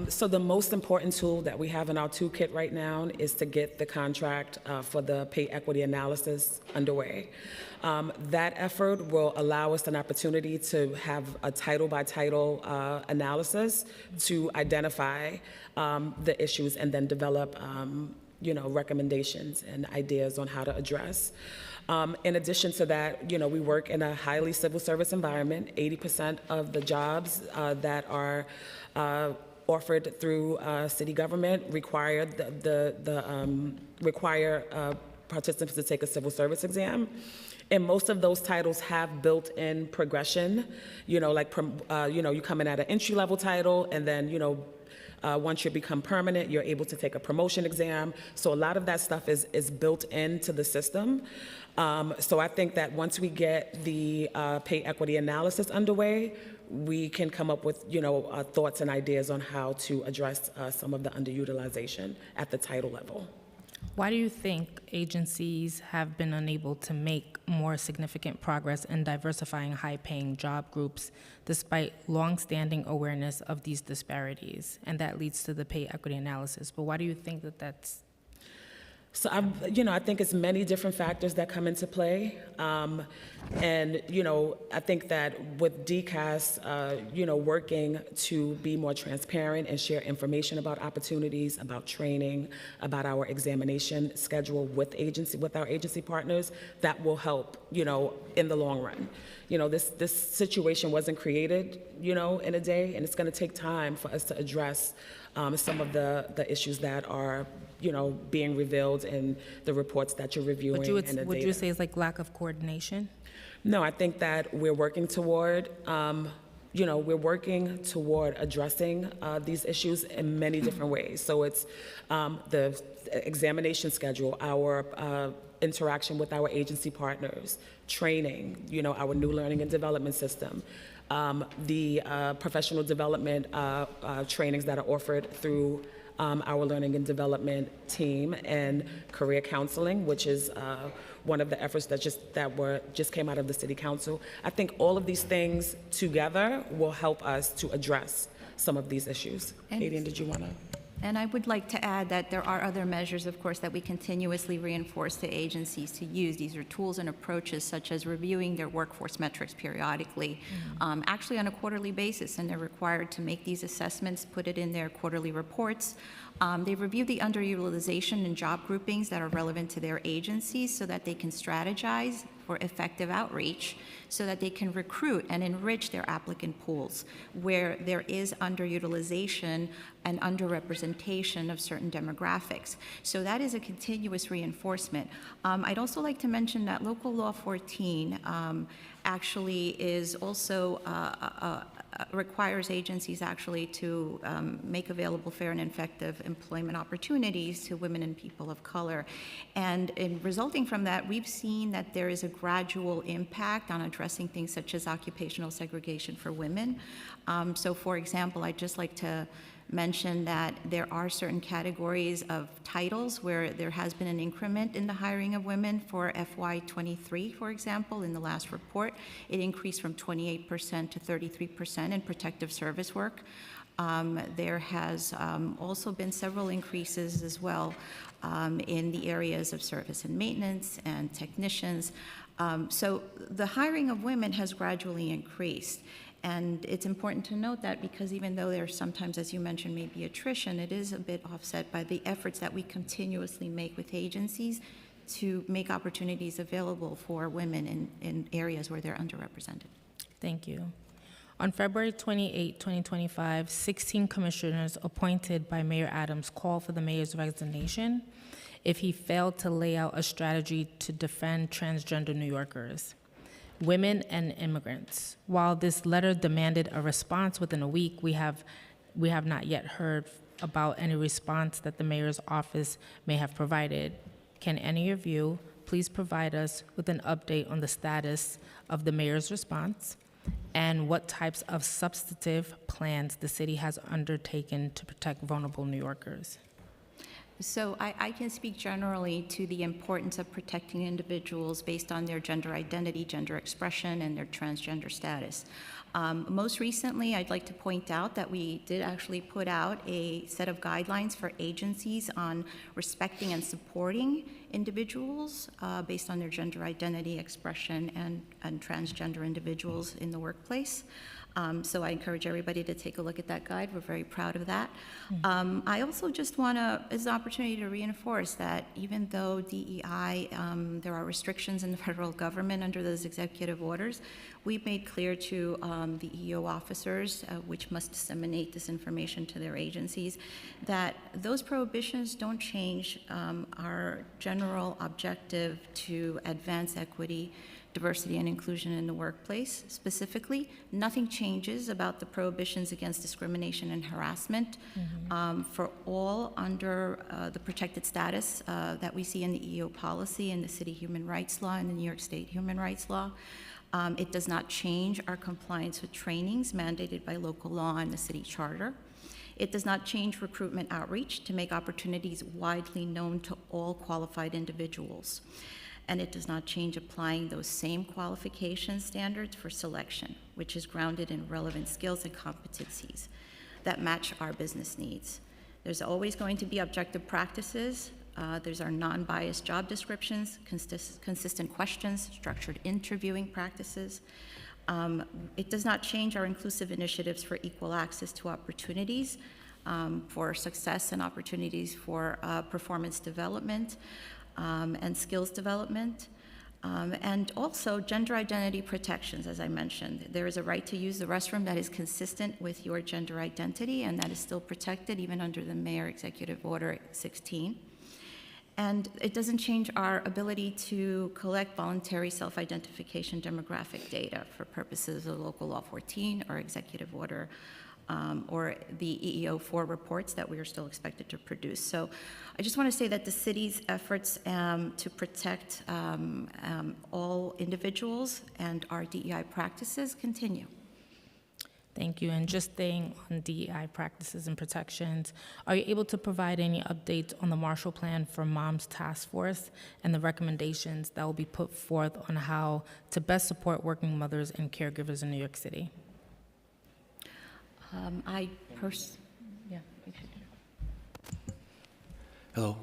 So the most important tool that we have in our toolkit right now is to get the contract for the pay equity analysis underway. That effort will allow us an opportunity to have a title-by-title analysis to identify the issues and then develop you know, recommendations and ideas on how to address. In addition to that, you know, we work in a highly civil service environment. 80% of the jobs that are offered through city government require require participants to take a civil service exam. And most of those titles have built-in progression, you know, like, you know, you come in at an entry-level title, and then, you know, once you become permanent, you're able to take a promotion exam. So a lot of that stuff is built into the system. So I think that once we get the pay equity analysis underway, we can come up with, you know, thoughts and ideas on how to address some of the underutilization at the title level. Why do you think agencies have been unable to make more significant progress in diversifying high-paying job groups despite long-standing awareness of these disparities? And that leads to the pay equity analysis. But why do you think that that's? So you know, I think it's many different factors that come into play. And, you know, I think that with DCAS, you know, working to be more transparent and share information about opportunities, about training, about our examination schedule with our agency partners, that will help, you know, in the long run. You know, this situation wasn't created, you know, in a day, and it's going to take time for us to address some of the issues that are, you know, being revealed in the reports that you're reviewing. Would you say it's like lack of coordination? No, I think that we're working toward, you know, we're working toward addressing these issues in many different ways. So it's the examination schedule, our interaction with our agency partners, training, you know, our new learning and development system, the professional development trainings that are offered through our learning and development team, and career counseling, which is one of the efforts that just came out of the City Council. I think all of these things together will help us to address some of these issues. Adrian, did you want to? And I would like to add that there are other measures, of course, that we continuously reinforce the agencies to use. These are tools and approaches such as reviewing their workforce metrics periodically, actually on a quarterly basis, and they're required to make these assessments, put it in their quarterly reports. They review the underutilization and job groupings that are relevant to their agencies so that they can strategize for effective outreach, so that they can recruit and enrich their applicant pools where there is underutilization and underrepresentation of certain demographics. So that is a continuous reinforcement. I'd also like to mention that Local Law 14 actually is also requires agencies actually to make available fair and effective employment opportunities to women and people of color. And in resulting from that, we've seen that there is a gradual impact on addressing things such as occupational segregation for women. So for example, I'd just like to mention that there are certain categories of titles where there has been an increment in the hiring of women. For FY23, for example, in the last report, it increased from 28% to 33% in protective service work. There has also been several increases as well in the areas of service and maintenance and technicians. So the hiring of women has gradually increased. And it's important to note that because even though there's sometimes, as you mentioned, maybe attrition, it is a bit offset by the efforts that we continuously make with agencies to make opportunities available for women in areas where they're underrepresented. Thank you. On February 28, 2025, 16 commissioners appointed by Mayor Adams called for the mayor's resignation if he failed to lay out a strategy to defend transgender New Yorkers, women, and immigrants. While this letter demanded a response within a week, we have not yet heard about any response that the mayor's office may have provided. Can any of you please provide us with an update on the status of the mayor's response and what types of substantive plans the city has undertaken to protect vulnerable New Yorkers? So I can speak generally to the importance of protecting individuals based on their gender identity, gender expression, and their transgender status. Most recently, I'd like to point out that we did actually put out a set of guidelines for agencies on respecting and supporting individuals based on their gender identity, expression, and transgender individuals in the workplace. So I encourage everybody to take a look at that guide. We're very proud of that. I also just want to, as an opportunity to reinforce that even though DEI, there are restrictions in the federal government under those executive orders, we've made clear to the EEO officers, which must disseminate this information to their agencies, that those prohibitions don't change our general objective to advance equity, diversity, and inclusion in the workplace. Specifically, nothing changes about the prohibitions against discrimination and harassment for all under the protected status that we see in the EEO policy and the city human rights law and the New York State human rights law. It does not change our compliance with trainings mandated by local law and the city charter. It does not change recruitment outreach to make opportunities widely known to all qualified individuals. And it does not change applying those same qualification standards for selection, which is grounded in relevant skills and competencies that match our business needs. There's always going to be objective practices. There's our non-biased job descriptions, consistent questions, structured interviewing practices. It does not change our inclusive initiatives for equal access to opportunities, for success and opportunities for performance development, and skills development, and also gender identity protections, as I mentioned. There is a right to use the restroom that is consistent with your gender identity, and that is still protected even under the Mayor Executive Order 16. And it doesn't change our ability to collect voluntary self-identification demographic data for purposes of Local Law 14 or Executive Order or the EEO4 reports that we are still expected to produce. So I just want to say that the city's efforts to protect all individuals and our DEI practices continue. Thank you. And just staying on DEI practices and protections, are you able to provide any updates on the Marshall Plan for Moms Task Force and the recommendations that will be put forth on how to best support working mothers and caregivers in New York City? Hello.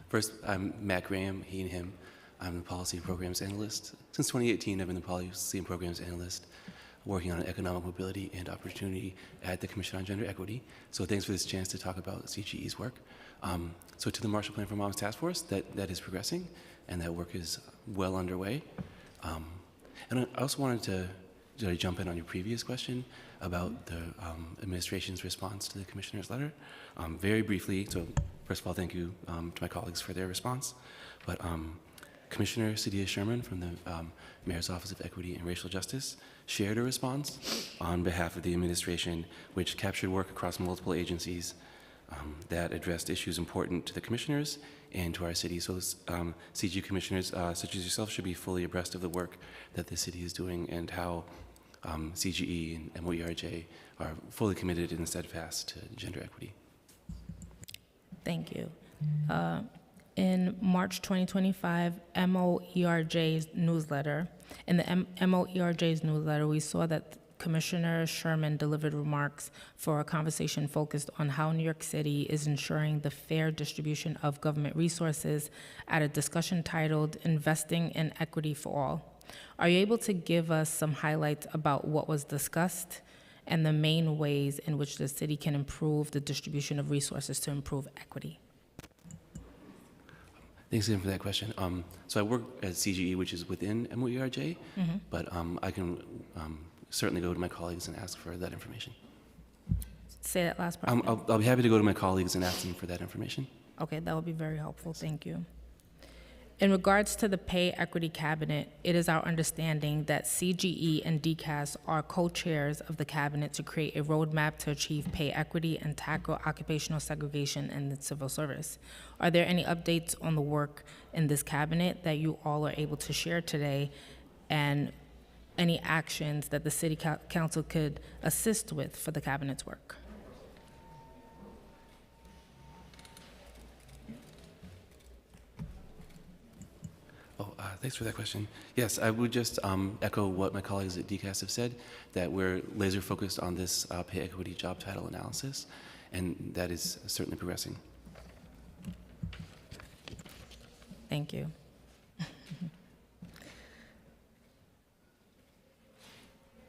First, I'm Matt Graham, he and him. I'm the Policy and Programs Analyst. Since 2018, I've been the Policy and Programs Analyst working on economic mobility and opportunity at the Commission on Gender Equity. So thanks for this chance to talk about CGE's work. So to the Marshall Plan for Moms Task Force, that is progressing, and that work is well underway. And I also wanted to jump in on your previous question about the administration's response to the commissioner's letter. Very briefly, so first of all, thank you to my colleagues for their response. But Commissioner Sadia Sherman from the Mayor's Office of Equity and Racial Justice shared a response on behalf of the administration, which captured work across multiple agencies that addressed issues important to the commissioners and to our city. So CG commissioners such as yourself should be fully abreast of the work that the city is doing and how CGE and MOERJ are fully committed and steadfast to gender equity. Thank you. In March 2025, MOERJ's newsletter, we saw that Commissioner Sherman delivered remarks for a conversation focused on how New York City is ensuring the fair distribution of government resources at a discussion titled Investing in Equity for All. Are you able to give us some highlights about what was discussed and the main ways in which the city can improve the distribution of resources to improve equity? Thanks again for that question. So I work at CGE, which is within MOERJ, but I can certainly go to my colleagues and ask for that information. Say that last part. I'll be happy to go to my colleagues and ask them for that information. Okay, that would be very helpful. Thank you. In regards to the Pay Equity Cabinet, it is our understanding that CGE and DCAS are co-chairs of the cabinet to create a roadmap to achieve pay equity and tackle occupational segregation in the civil service. Are there any updates on the work in this cabinet that you all are able to share today, and any actions that the City Council could assist with for the cabinet's work? Thanks for that question. Yes, I would just echo what my colleagues at DCAS have said, that we're laser focused on this pay equity job title analysis, and that is certainly progressing. Thank you.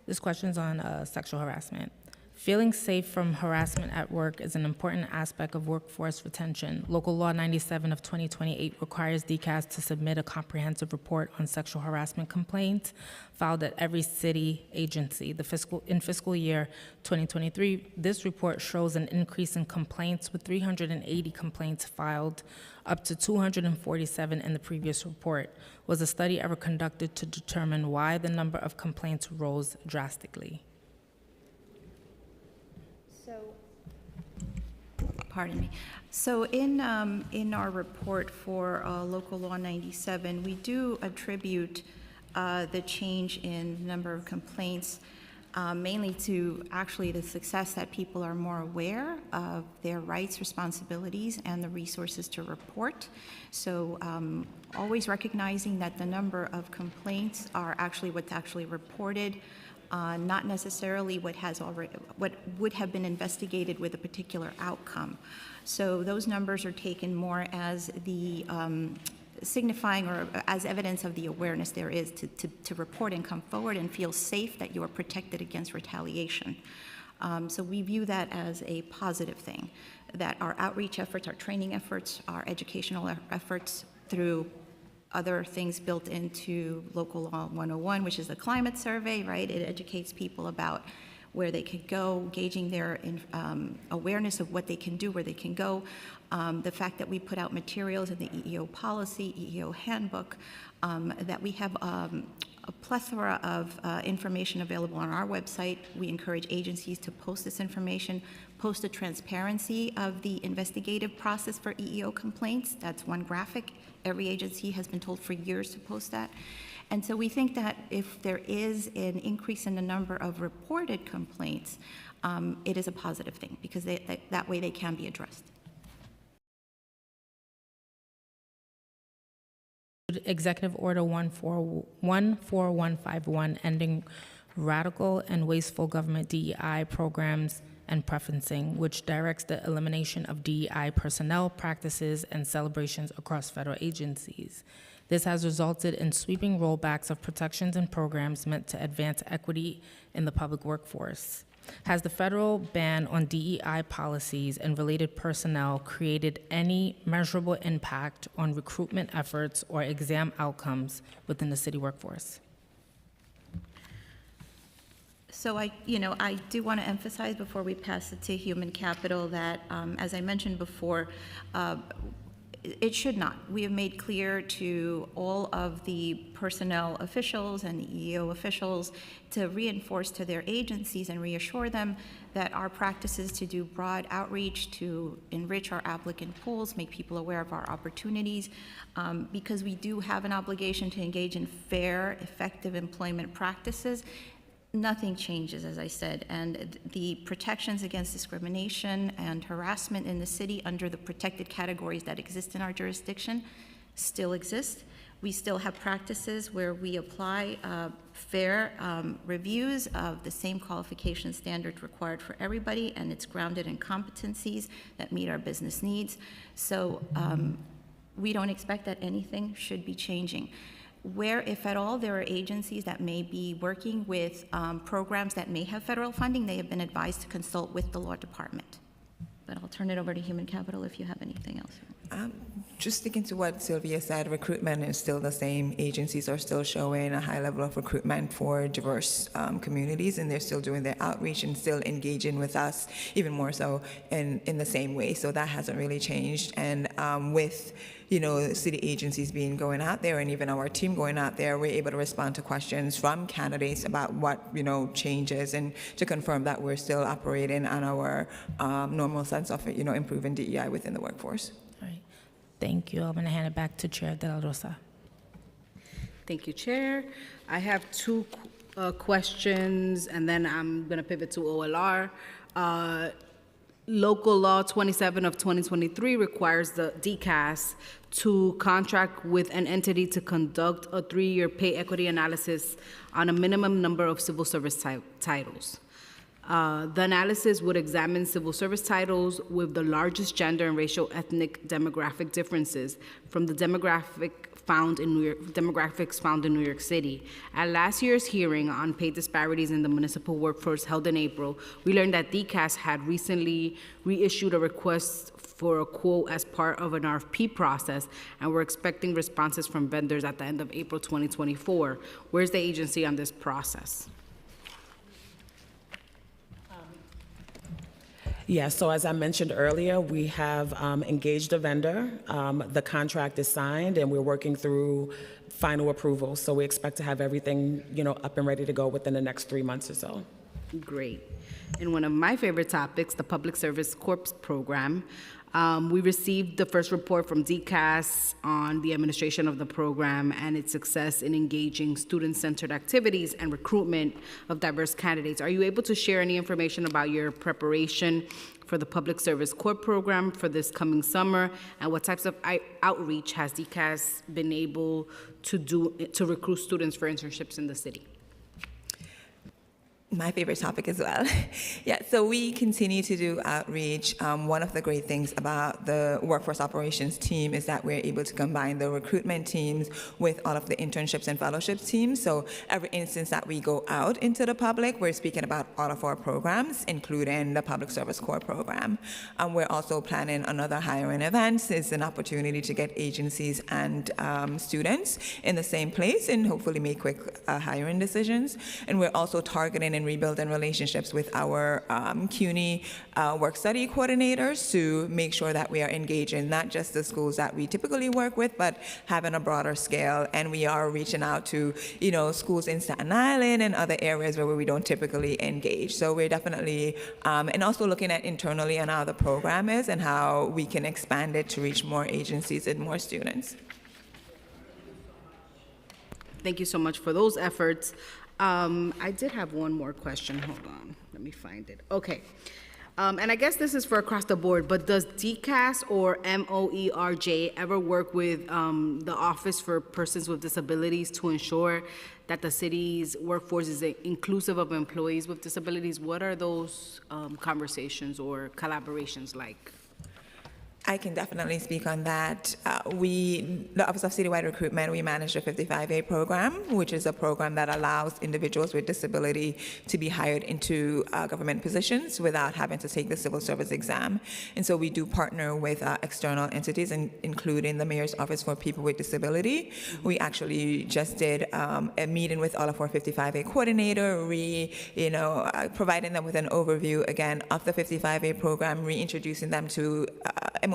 This question's on sexual harassment. Feeling safe from harassment at work is an important aspect of workforce retention. Local Law 97 of 2028 requires DCAS to submit a comprehensive report on sexual harassment complaints filed at every city agency. In fiscal year 2023, this report shows an increase in complaints, with 380 complaints filed, up to 247 in the previous report. Was a study ever conducted to determine why the number of complaints rose drastically? Pardon me. So in our report for Local Law 97, we do attribute the change in number of complaints mainly to actually the success that people are more aware of their rights, responsibilities, and the resources to report. So always recognizing that the number of complaints are actually what's actually reported, not necessarily what would have been investigated with a particular outcome. So those numbers are taken more as the signifying or as evidence of the awareness there is to report and come forward and feel safe that you are protected against retaliation. So we view that as a positive thing, that our outreach efforts, our training efforts, our educational efforts through other things built into Local Law 101, which is the climate survey, right? It educates people about where they could go, gauging their awareness of what they can do, where they can go. The fact that we put out materials in the EEO policy, EEO handbook, that we have a plethora of information available on our website. We encourage agencies to post this information, post the transparency of the investigative process for EEO complaints. That's one graphic. Every agency has been told for years to post that. And so we think that if there is an increase in the number of reported complaints, it is a positive thing, because that way they can be addressed. Executive Order 14151, ending radical and wasteful government DEI programs and preferencing, which directs the elimination of DEI personnel, practices, and celebrations across federal agencies. This has resulted in sweeping rollbacks of protections and programs meant to advance equity in the public workforce. Has the federal ban on DEI policies and related personnel created any measurable impact on recruitment efforts or exam outcomes within the city workforce? So I do want to emphasize before we pass it to human capital that, as I mentioned before, It should not. We have made clear to all of the personnel officials and the EEO officials to reinforce to their agencies and reassure them that our practices to do broad outreach, to enrich our applicant pools, make people aware of our opportunities, because we do have an obligation to engage in fair, effective employment practices. Nothing changes, as I said, and the protections against discrimination and harassment in the city under the protected categories that exist in our jurisdiction still exist. We still have practices where we apply fair reviews of the same qualification standards required for everybody, and it's grounded in competencies that meet our business needs. So we don't expect that anything should be changing. Where, if at all, there are agencies that may be working with programs that may have federal funding, they have been advised to consult with the law department. But I'll turn it over to Human Capital if you have anything else. Just sticking to what Sylvia said, recruitment is still the same. Agencies are still showing a high level of recruitment for diverse communities, and they're still doing their outreach and still engaging with us, even more so in the same way. So that hasn't really changed. And with city agencies going out there, and even our team going out there, we're able to respond to questions from candidates about what changes, and to confirm that we're still operating on our normal sense of improving DEI within the workforce. All right. Thank you. I'm going to hand it back to Chair De La Rosa. Thank you, Chair. I have two questions, and then I'm going to pivot to OLR. Local Law 27 of 2023 requires the DCAS to contract with an entity to conduct a 3-year pay equity analysis on a minimum number of civil service titles. The analysis would examine civil service titles with the largest gender and racial ethnic demographic differences from the demographics found in New York City. At last year's hearing on pay disparities in the municipal workforce held in April, we learned that DCAS had recently reissued a request for a quote as part of an RFP process, and we're expecting responses from vendors at the end of April 2024. Where's the agency on this process? Yeah, so as I mentioned earlier, we have engaged a vendor. The contract is signed, and we're working through final approval. So we expect to have everything, up and ready to go within the next 3 months or so. Great. And one of my favorite topics, the Public Service Corps program. We received the first report from DCAS on the administration of the program and its success in engaging student-centered activities and recruitment of diverse candidates. Are you able to share any information about your preparation for the Public Service Corps program for this coming summer, and what types of outreach has DCAS been able to do to recruit students for internships in the city? My favorite topic as well. Yeah, so we continue to do outreach. One of the great things about the workforce operations team is that we're able to combine the recruitment teams with all of the internships and fellowships teams. So every instance that we go out into the public, we're speaking about all of our programs, including the Public Service Corps program. We're also planning another hiring event. It's an opportunity to get agencies and students in the same place and hopefully make quick hiring decisions. And we're also targeting and rebuilding relationships with our CUNY work-study coordinators to make sure that we are engaging not just the schools that we typically work with, but having a broader scale. And we are reaching out to, schools in Staten Island and other areas where we don't typically engage. So we're definitely, and also looking at internally on how the program is and how we can expand it to reach more agencies and more students. Thank you so much for those efforts. I did have one more question. Hold on. Let me find it. Okay. And I guess this is for across the board, but does DCAS or MOERJ ever work with the Office for Persons with Disabilities to ensure that the city's workforce is inclusive of employees with disabilities? What are those conversations or collaborations like? I can definitely speak on that. The Office of Citywide Recruitment, we manage the 55A program, which is a program that allows individuals with disability to be hired into government positions without having to take the civil service exam. And so we do partner with external entities, including the Mayor's Office for People with Disability. We actually just did a meeting with all of our 55A coordinator, providing them with an overview, again, of the 55A program, reintroducing them to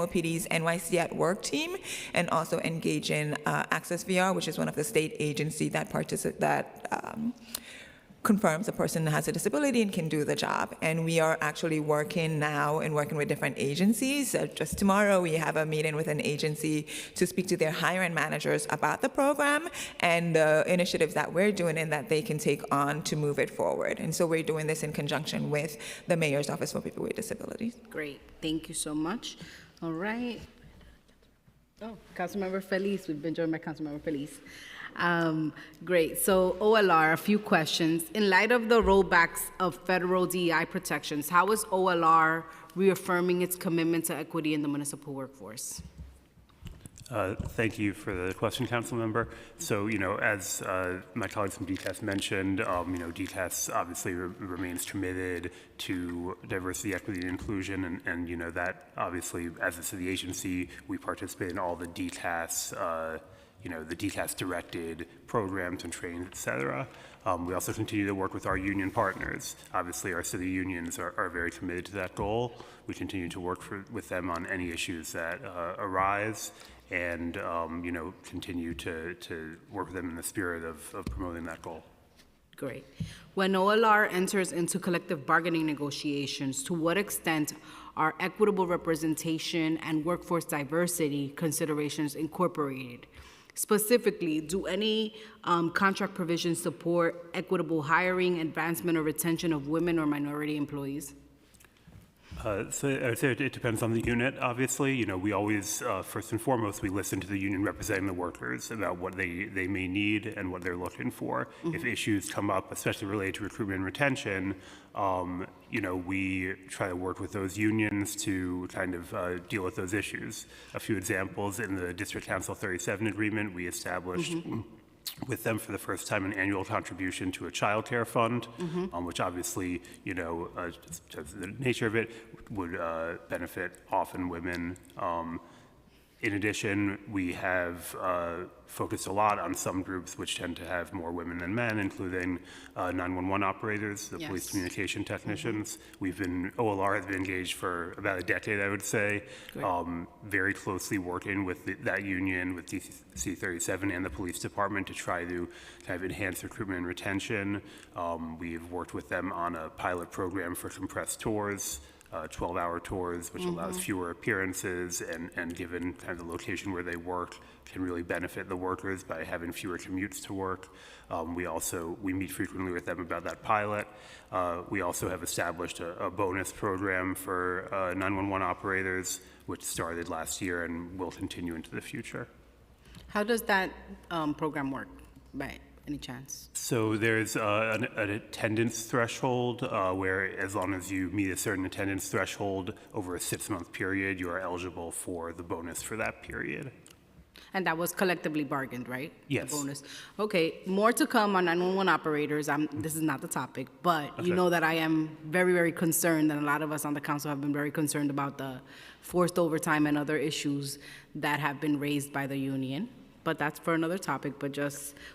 MOPD's NYC at Work team, and also engage in Access VR, which is one of the state agencies that confirms a person has a disability and can do the job. And we are actually working now and working with different agencies. Just tomorrow, we have a meeting with an agency to speak to their hiring managers about the program and the initiatives that we're doing and that they can take on to move it forward. And so we're doing this in conjunction with the Mayor's Office for People with Disabilities. Great, thank you so much. All right. Oh, Councilmember Feliz, we've been joined by Councilmember Feliz. Great, so OLR, a few questions. In light of the rollbacks of federal DEI protections, how is OLR reaffirming its commitment to equity in the municipal workforce? Thank you for the question, Council Member. So, as my colleagues from DCAS mentioned, DCAS obviously remains committed to diversity, equity, and inclusion, and that obviously, as a city agency, we participate in all the DCAS, the DCAS-directed programs and trainings, et cetera. We also continue to work with our union partners. Obviously, our city unions are very committed to that goal. We continue to work with them on any issues that arise, and continue to work with them in the spirit of promoting that goal. Great. When OLR enters into collective bargaining negotiations, to what extent are equitable representation and workforce diversity considerations incorporated? Specifically, do any contract provisions support equitable hiring, advancement, or retention of women or minority employees? So I would say it depends on the unit, obviously. We always, first and foremost, we listen to the union representing the workers about what they may need and what they're looking for. Mm-hmm. If issues come up, especially related to recruitment and retention, we try to work with those unions to kind of deal with those issues. A few examples: in the District Council 37 agreement, we established with them for the first time an annual contribution to a child care fund, which obviously, just the nature of it, would benefit often women. In addition, we have focused a lot on some groups which tend to have more women than men, including 911 operators, the police communication technicians. OLR has been engaged for about a decade, I would say, very closely working with that union, with DC 37 and the police department to try to kind of enhance recruitment and retention. We've worked with them on a pilot program for compressed tours, 12-hour tours, which allows fewer appearances, and given kind of the location where they work, can really benefit the workers by having fewer commutes to work. We meet frequently with them about that pilot. We also have established a bonus program for 911 operators, which started last year and will continue into the future. How does that program work, by any chance? So there's an attendance threshold where, as long as you meet a certain attendance threshold over a 6-month period, you are eligible for the bonus for that period. And that was collectively bargained, right? Yes. The bonus. Okay, more to come on 911 operators. This is not the topic, but you know that I am very, very concerned, and a lot of us on the council have been very concerned about the forced overtime and other issues that have been raised by the union. But that's for another topic, but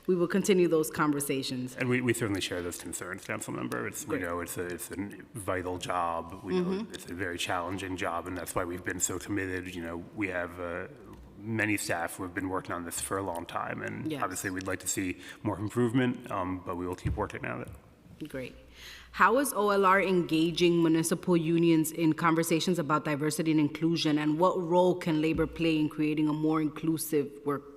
we will continue those conversations. And we certainly share those concerns, Council Member. We know it's a vital job. We know it's a very challenging job, and that's why we've been so committed. We have many staff who have been working on this for a long time, and obviously we'd like to see more improvement, but we will keep working at it. Great. How is OLR engaging municipal unions in conversations about diversity and inclusion, and what role can labor play in creating a more inclusive workplace?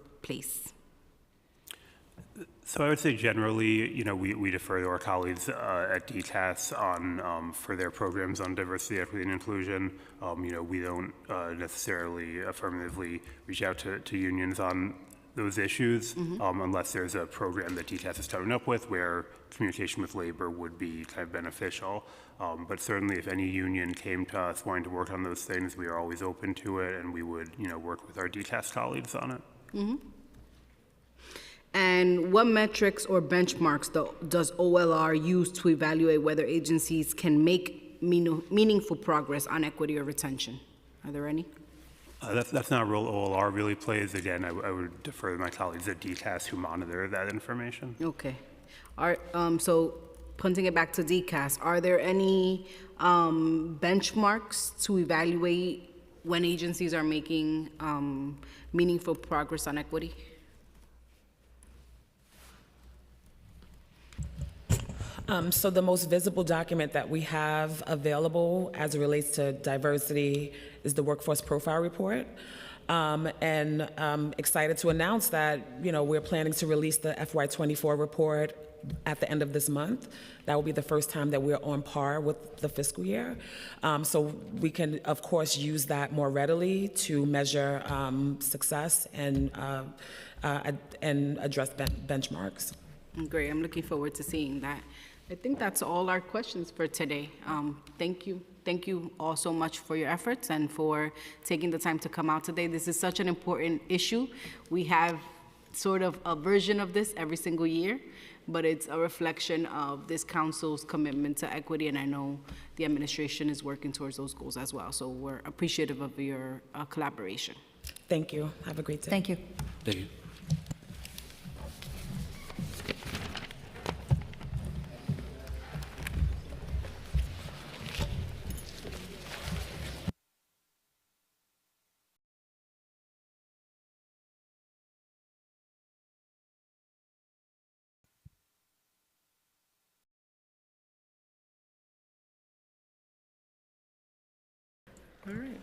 So I would say generally, we defer to our colleagues at DCAS on for their programs on diversity, equity, and inclusion. We don't necessarily affirmatively reach out to unions on those issues unless there's a program that DCAS is starting up with where communication with labor would be kind of beneficial. But certainly if any union came to us wanting to work on those things, we are always open to it, and we would work with our DCAS colleagues on it. And what metrics or benchmarks does OLR use to evaluate whether agencies can make meaningful progress on equity or retention? Are there any? That's not a role OLR really plays. Again, I would defer to my colleagues at DCAS who monitor that information. Okay. So putting it back to DCAS, are there any benchmarks to evaluate when agencies are making meaningful progress on equity? So the most visible document that we have available as it relates to diversity is the Workforce Profile Report. And I'm excited to announce that, we're planning to release the FY24 report at the end of this month. That will be the first time that we're on par with the fiscal year. So we can, of course, use that more readily to measure success and address benchmarks. Great, I'm looking forward to seeing that. I think that's all our questions for today. Thank you. Thank you all so much for your efforts and for taking the time to come out today. This is such an important issue. We have sort of a version of this every single year, but it's a reflection of this council's commitment to equity, and I know the administration is working towards those goals as well. So we're appreciative of your collaboration. Thank you. Have a great day. Thank you. Thank you. All right.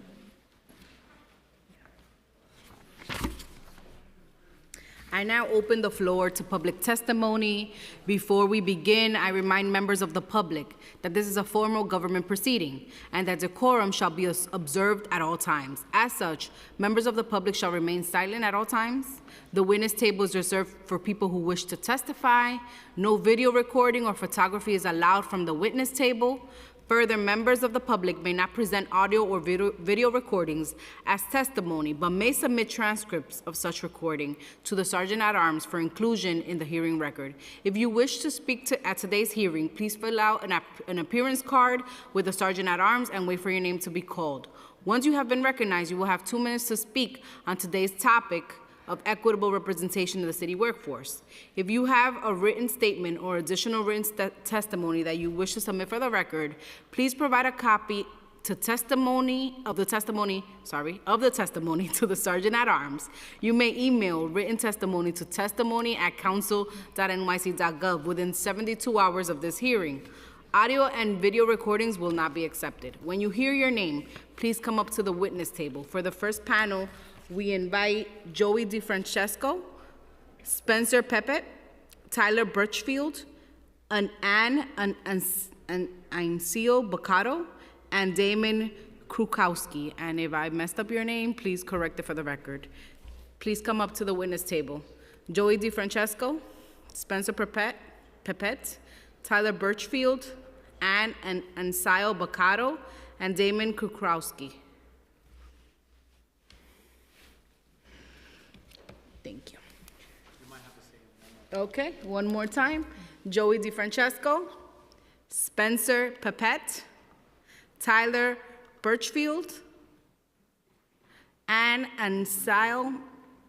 I now open the floor to public testimony. Before we begin, I remind members of the public that this is a formal government proceeding and that decorum shall be observed at all times. As such, members of the public shall remain silent at all times. The witness table is reserved for people who wish to testify. No video recording or photography is allowed from the witness table. Further, members of the public may not present audio or video recordings as testimony, but may submit transcripts of such recording to the Sergeant-at-Arms for inclusion in the hearing record. If you wish to speak at today's hearing, please fill out an appearance card with the Sergeant-at-Arms and wait for your name to be called. Once you have been recognized, you will have 2 minutes to speak on today's topic of equitable representation of the city workforce. If you have a written statement or additional written testimony that you wish to submit for the record, please provide a copy of the testimony to the Sergeant-at-Arms. You may email written testimony to testimony@council.nyc.gov within 72 hours of this hearing. Audio and video recordings will not be accepted. When you hear your name, please come up to the witness table. For the first panel, we invite Joey DeFrancesco, Spencer Pepet, Tyler Birchfield, Aincio Boccato, and Damon Krukowski. And if I messed up your name, please correct it for the record. Please come up to the witness table. Joey DeFrancesco, Spencer Pepet, Tyler Birchfield, Aincio Boccato, and Damon Krukowski. Thank you. Okay, one more time. Joey DeFrancesco, Spencer Pepet, Tyler Birchfield, Aincio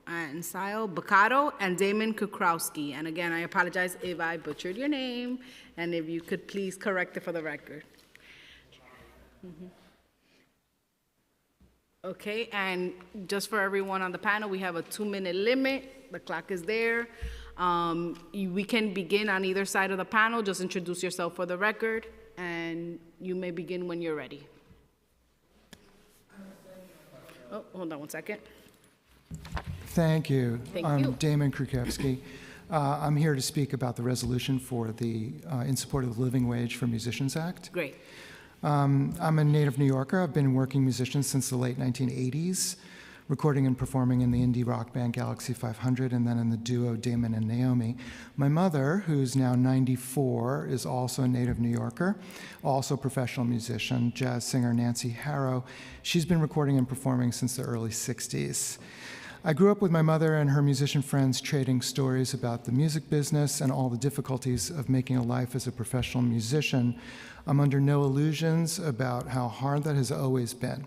Boccato, and Damon Krukowski. And again, I apologize if I butchered your name, and if you could please correct it for the record. Okay, and just for everyone on the panel, we have a 2-minute limit. The clock is there. We can begin on either side of the panel. Just introduce yourself for the record, and you may begin when you're ready. Oh, hold on one second. Thank you. Thank you. I'm Damon Krukowski. I'm here to speak about the resolution for the in support of the Living Wage for Musicians Act. Great. I'm a native New Yorker. I've been a working musician since the late 1980s, recording and performing in the indie rock band Galaxy 500 and then in the duo Damon and Naomi. My mother, who's now 94, is also a native New Yorker, also a professional musician, jazz singer Nancy Harrow. She's been recording and performing since the early 60s. I grew up with my mother and her musician friends trading stories about the music business and all the difficulties of making a life as a professional musician. I'm under no illusions about how hard that has always been.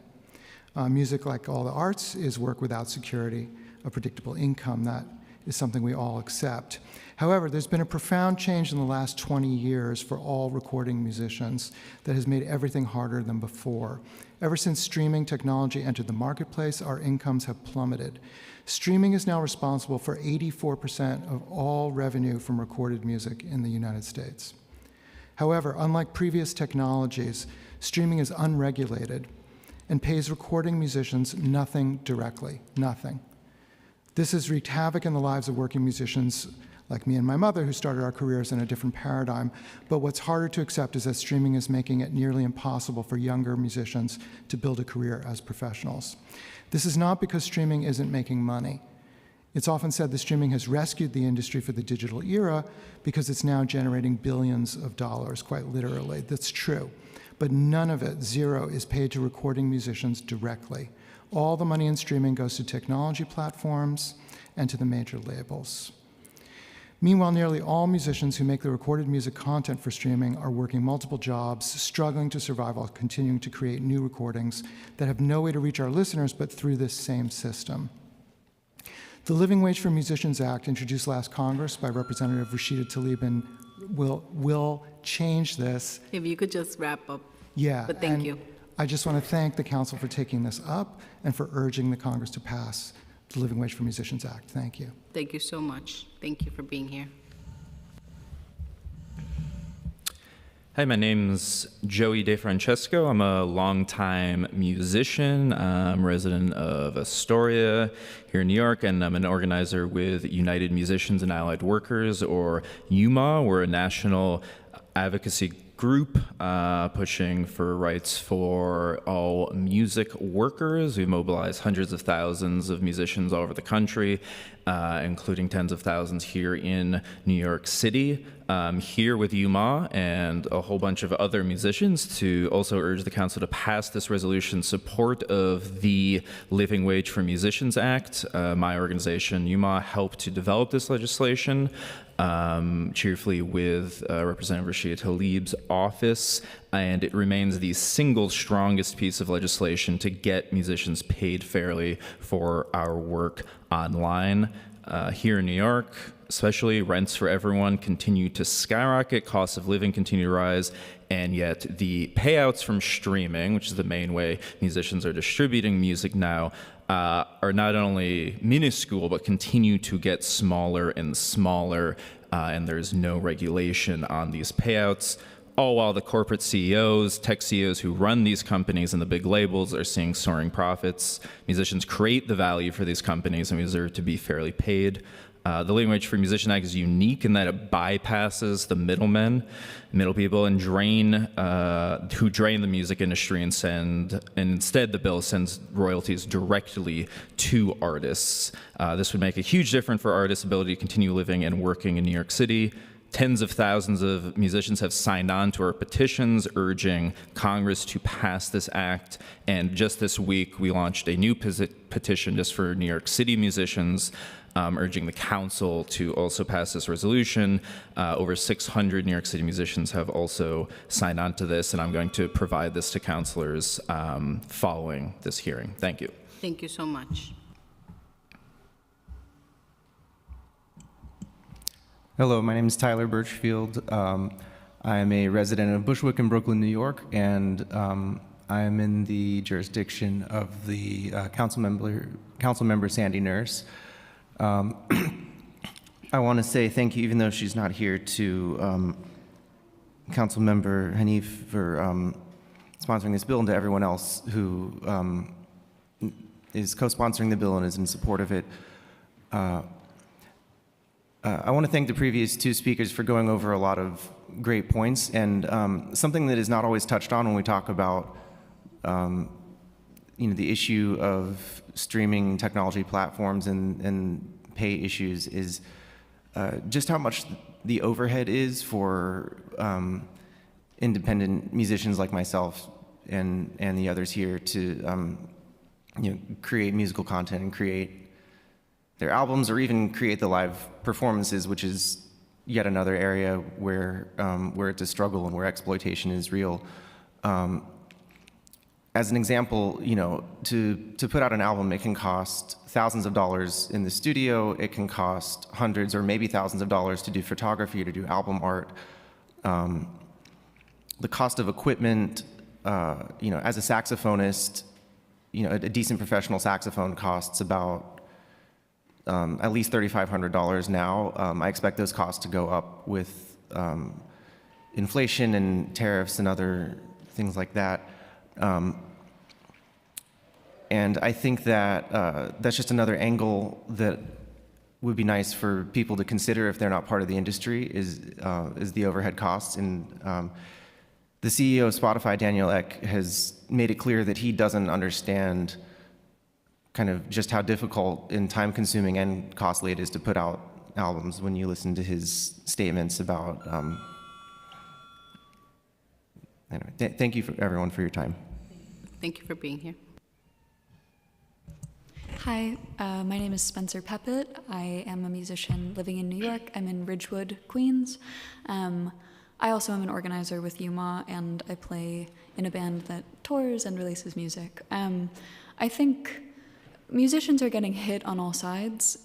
Music, like all the arts, is work without security, a predictable income that is something we all accept. However, there's been a profound change in the last 20 years for all recording musicians that has made everything harder than before. Ever since streaming technology entered the marketplace, our incomes have plummeted. Streaming is now responsible for 84% of all revenue from recorded music in the United States. However, unlike previous technologies, streaming is unregulated and pays recording musicians nothing directly, nothing. This has wreaked havoc in the lives of working musicians like me and my mother, who started our careers in a different paradigm. But what's harder to accept is that streaming is making it nearly impossible for younger musicians to build a career as professionals. This is not because streaming isn't making money. It's often said that streaming has rescued the industry for the digital era because it's now generating billions of dollars, quite literally. That's true. But none of it, zero, is paid to recording musicians directly. All the money in streaming goes to technology platforms and to the major labels. Meanwhile, nearly all musicians who make the recorded music content for streaming are working multiple jobs, struggling to survive while continuing to create new recordings that have no way to reach our listeners but through this same system. The Living Wage for Musicians Act, introduced last Congress by Representative Rashida Tlaib, will change this. If you could just wrap up. Yeah. But thank you. I just want to thank the Council for taking this up and for urging the Congress to pass the Living Wage for Musicians Act. Thank you. Thank you so much. Thank you for being here. Hi, my name's Joey DeFrancesco. I'm a longtime musician. I'm a resident of Astoria here in New York, and I'm an organizer with United Musicians and Allied Workers, or UMA. We're a national advocacy group pushing for rights for all music workers. We mobilize hundreds of thousands of musicians all over the country, including tens of thousands here in New York City. Here with UMA and a whole bunch of other musicians to also urge the council to pass this resolution in support of the Living Wage for Musicians Act. My organization, UMA, helped to develop this legislation cheerfully with Representative Rashida Tlaib's office, and it remains the single strongest piece of legislation to get musicians paid fairly for our work online. Here in New York, especially, rents for everyone continue to skyrocket, costs of living continue to rise, and yet the payouts from streaming, which is the main way musicians are distributing music now, are not only minuscule, but continue to get smaller and smaller, and there's no regulation on these payouts. All while the corporate CEOs, tech CEOs who run these companies and the big labels are seeing soaring profits. Musicians create the value for these companies and we deserve to be fairly paid. The Living Wage for Musicians Act is unique in that it bypasses the middle people, and who drain the music industry and instead the bill sends royalties directly to artists. This would make a huge difference for artists' ability to continue living and working in New York City. Tens of thousands of musicians have signed on to our petitions urging Congress to pass this act. And just this week, we launched a new petition just for New York City musicians, urging the council to also pass this resolution. Over 600 New York City musicians have also signed on to this, and I'm going to provide this to councilors following this hearing. Thank you. Thank you so much. Hello, my name is Tyler Birchfield. I am a resident of Bushwick in Brooklyn, New York, and I am in the jurisdiction of the council member Sandy Nurse. I want to say thank you, even though she's not here, to Council Member Hanif for sponsoring this bill, and to everyone else who is co-sponsoring the bill and is in support of it. I want to thank the previous two speakers for going over a lot of great points, and something that is not always touched on when we talk about the issue of streaming technology platforms and pay issues is just how much the overhead is for independent musicians like myself and the others here to create musical content and create their albums, or even create the live performances, which is yet another area where it's a struggle and where exploitation is real. as an example, to put out an album, it can cost thousands of dollars in the studio. It can cost hundreds or maybe thousands of dollars to do photography, to do album art. The cost of equipment, as a saxophonist, a decent professional saxophone costs about at least $3,500 now. I expect those costs to go up with inflation and tariffs and other things like that. And I think that that's just another angle that would be nice for people to consider if they're not part of the industry is the overhead costs. And the CEO of Spotify, Daniel Ek, has made it clear that he doesn't understand kind of just how difficult and time-consuming and costly it is to put out albums when you listen to his statements about. Anyway, thank you everyone for your time. Thank you for being here. Hi, my name is Spencer Peppett. I am a musician living in New York. I'm in Ridgewood, Queens. I also am an organizer with UMA, and I play in a band that tours and releases music. I think musicians are getting hit on all sides.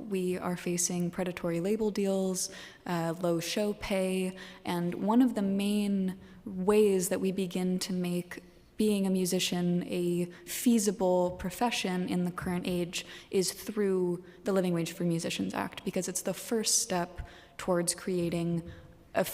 We are facing predatory label deals, low show pay, and one of the main ways that we begin to make being a musician a feasible profession in the current age is through the Living Wage for Musicians Act, because it's the first step towards creating, a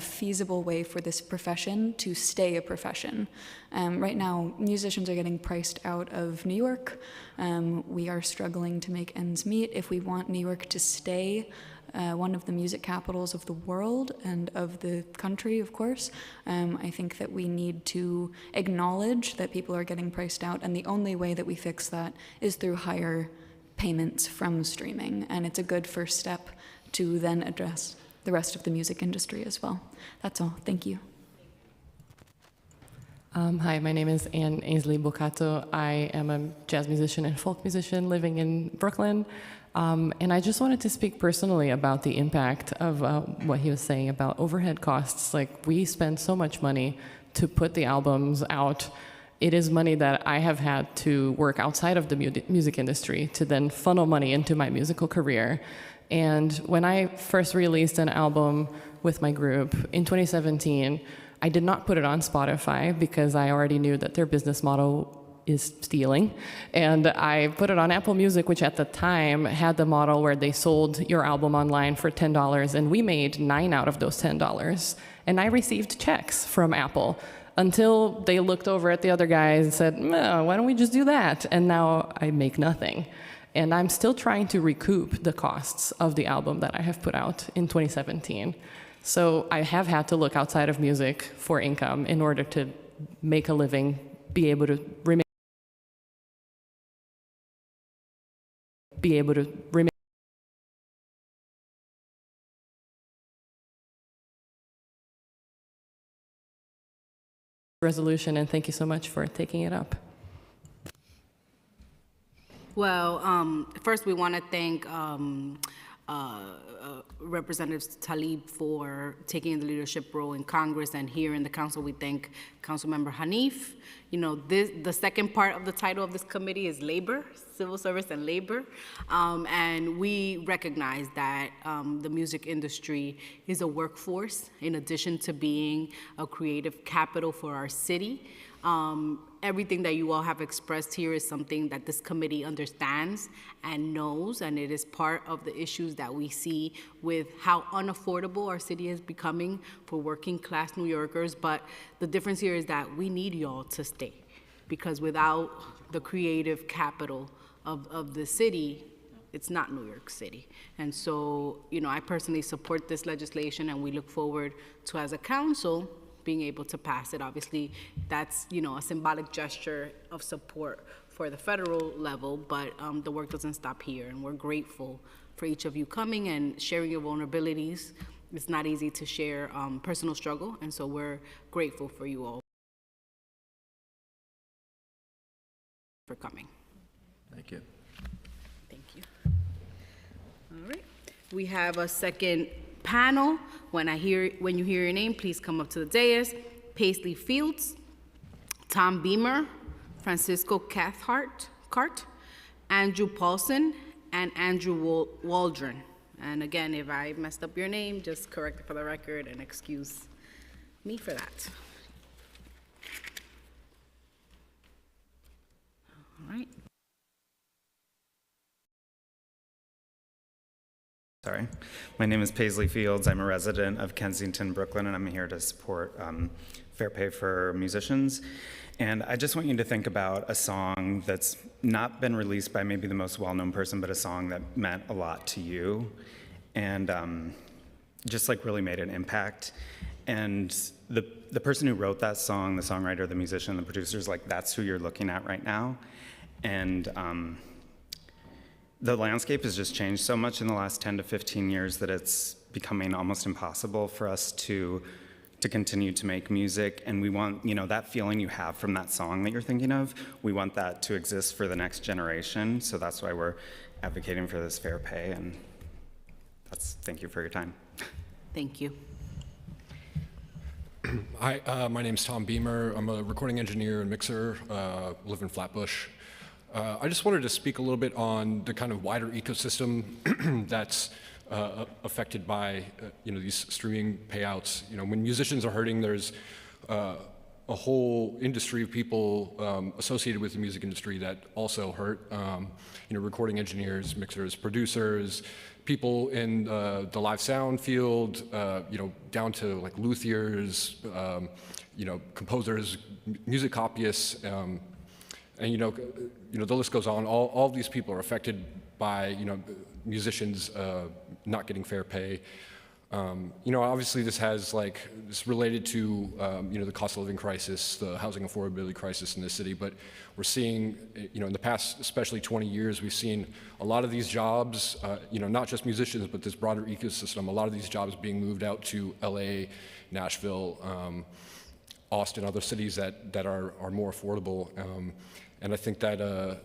feasible way for this profession to stay a profession. Right now, musicians are getting priced out of New York. We are struggling to make ends meet. If we want New York to stay one of the music capitals of the world and of the country, of course, I think that we need to acknowledge that people are getting priced out, and the only way that we fix that is through higher payments from streaming, and it's a good first step to then address the rest of the music industry as well. That's all. Thank you. Hi, my name is Anne Ainsley Bocato. I am a jazz musician and folk musician living in Brooklyn. And I just wanted to speak personally about the impact of what he was saying about overhead costs. Like, we spend so much money to put the albums out. It is money that I have had to work outside of the music industry to then funnel money into my musical career. And when I first released an album with my group in 2017, I did not put it on Spotify because I already knew that their business model is stealing. And I put it on Apple Music, which at the time had the model where they sold your album online for $10, and we made 9 out of those $10. And I received checks from Apple until they looked over at the other guys and said, why don't we just do that? And now I make nothing. And I'm still trying to recoup the costs of the album that I have put out in 2017. So I have had to look outside of music for income in order to make a living, be able to remain resolution, and thank you so much for taking it up. Well, first we want to thank Representative Tlaib for taking the leadership role in Congress, and here in the council we thank Councilmember Hanif. You know, the second part of the title of this committee is labor, civil service and labor, and we recognize that the music industry is a workforce in addition to being a creative capital for our city. Everything that you all have expressed here is something that this committee understands and knows, and it is part of the issues that we see with how unaffordable our city is becoming for working class New Yorkers. But the difference here is that we need y'all to stay, because without the creative capital of the city, it's not New York City. And so, you know, I personally support this legislation, and we look forward to, as a council, being able to pass it. Obviously, that's, you know, a symbolic gesture of support for the federal level, but the work doesn't stop here, and we're grateful for each of you coming and sharing your vulnerabilities. It's not easy to share personal struggle, and so we're grateful for you all for coming. Thank you. Thank you. All right, we have a second panel. When you hear your name, please come up to the dais. Paisley Fields, Tom Beamer, Francisco Cathcart, Andrew Paulson, and Andrew Waldron. And again, if I messed up your name, just correct it for the record and excuse me for that. All right. Sorry. My name is Paisley Fields. I'm a resident of Kensington, Brooklyn, and I'm here to support fair pay for musicians. And I just want you to think about a song that's not been released by maybe the most well-known person, but a song that meant a lot to you and just like really made an impact. And the person who wrote that song, the songwriter, the musician, the producers, like that's who you're looking at right now. And the landscape has just changed so much in the last 10 to 15 years that it's becoming almost impossible for us to continue to make music. And we want, you know, that feeling you have from that song that you're thinking of, we want that to exist for the next generation. So that's why we're advocating for this fair pay. And thank you for your time. Thank you. Hi, my name's Tom Beamer. I'm a recording engineer and mixer, live in Flatbush. I just wanted to speak a little bit on the kind of wider ecosystem that's affected by these streaming payouts. You know, when musicians are hurting, there's a whole industry of people associated with the music industry that also hurt. Recording engineers, mixers, producers, people in the live sound field, down to like luthiers, composers, music copyists. And the list goes on. All of these people are affected by musicians not getting fair pay. Obviously this has this related to the cost of living crisis, the housing affordability crisis in the city. But we're seeing in the past, especially 20 years, we've seen a lot of these jobs, not just musicians, but this broader ecosystem. A lot of these jobs being moved out to LA, Nashville, Austin, other cities that are more affordable. And I think that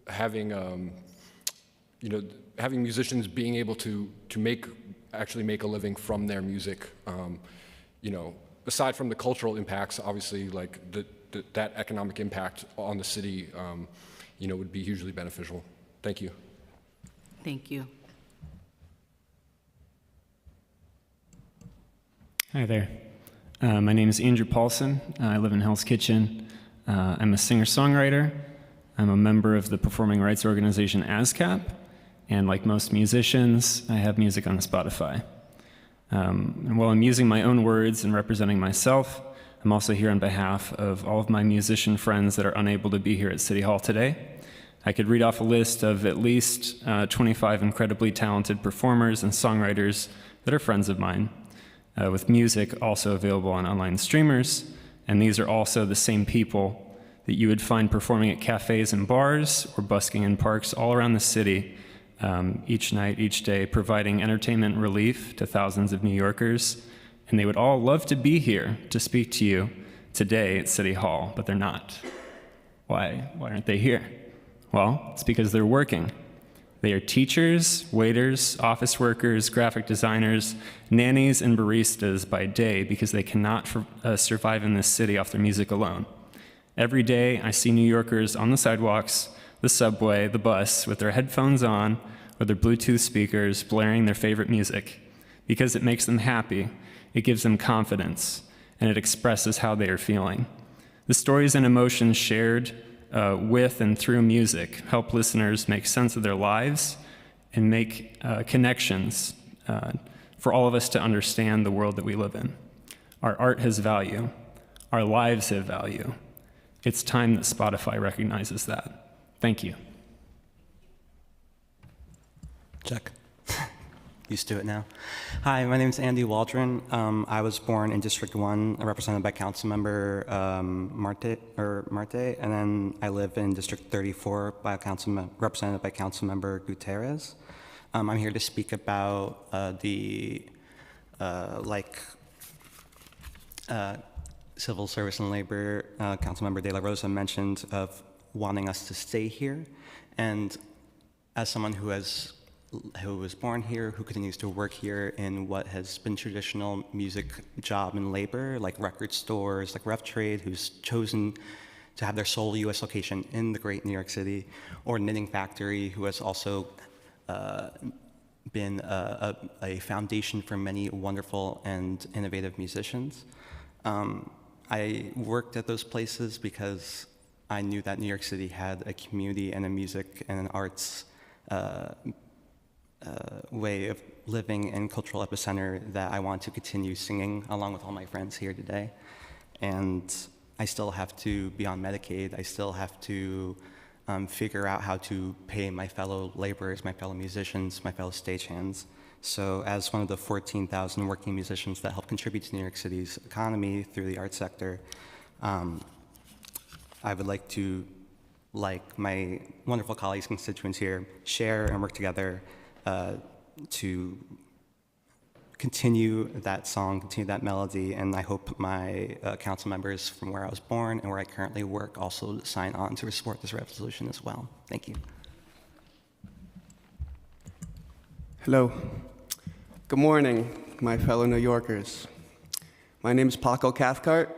having having musicians being able to actually make a living from their music, aside from the cultural impacts, obviously that economic impact on the city, would be hugely beneficial. Thank you. Thank you. Hi there. My name is Andrew Paulson. I live in Hell's Kitchen. I'm a singer-songwriter. I'm a member of the performing rights organization ASCAP, and like most musicians, I have music on Spotify. And while I'm using my own words and representing myself, I'm also here on behalf of all of my musician friends that are unable to be here at City Hall today. I could read off a list of at least 25 incredibly talented performers and songwriters that are friends of mine, with music also available on online streamers. And these are also the same people that you would find performing at cafes and bars or busking in parks all around the city each night, each day, providing entertainment relief to thousands of New Yorkers. And they would all love to be here to speak to you today at City Hall, but they're not. Why aren't they here? Well, it's because they're working. They are teachers, waiters, office workers, graphic designers, nannies, and baristas by day because they cannot survive in this city off their music alone. Every day, I see New Yorkers on the sidewalks, the subway, the bus, with their headphones on or their Bluetooth speakers blaring their favorite music because it makes them happy, it gives them confidence, and it expresses how they are feeling. The stories and emotions shared with and through music help listeners make sense of their lives and make connections for all of us to understand the world that we live in. Our art has value. Our lives have value. It's time that Spotify recognizes that. Thank you. Check. Used to it now. Hi, my name is Andy Waldron. I was born in District 1, represented by Councilmember Marte, and then I live in District 34, represented by Councilmember Gutierrez. I'm here to speak about civil service and labor. Councilmember De La Rosa mentioned of wanting us to stay here, and as someone who has who was born here, who continues to work here in what has been traditional music job and labor, like record stores, like ref trade, who's chosen to have their sole U.S. location in the great New York City, or Knitting Factory, who has also been a foundation for many wonderful and innovative musicians. I worked at those places because I knew that New York City had a community and a music and an arts way of living and cultural epicenter that I want to continue singing along with all my friends here today. And I still have to be on Medicaid. I still have to figure out how to pay my fellow laborers, my fellow musicians, my fellow stagehands. So as one of the 14,000 working musicians that help contribute to New York City's economy through the arts sector, I would like to, like my wonderful colleagues, constituents here, share and work together to continue that song, continue that melody, and I hope my council members from where I was born and where I currently work also sign on to support this resolution as well. Thank you. Hello. Good morning, my fellow New Yorkers. My name is Paco Cathcart.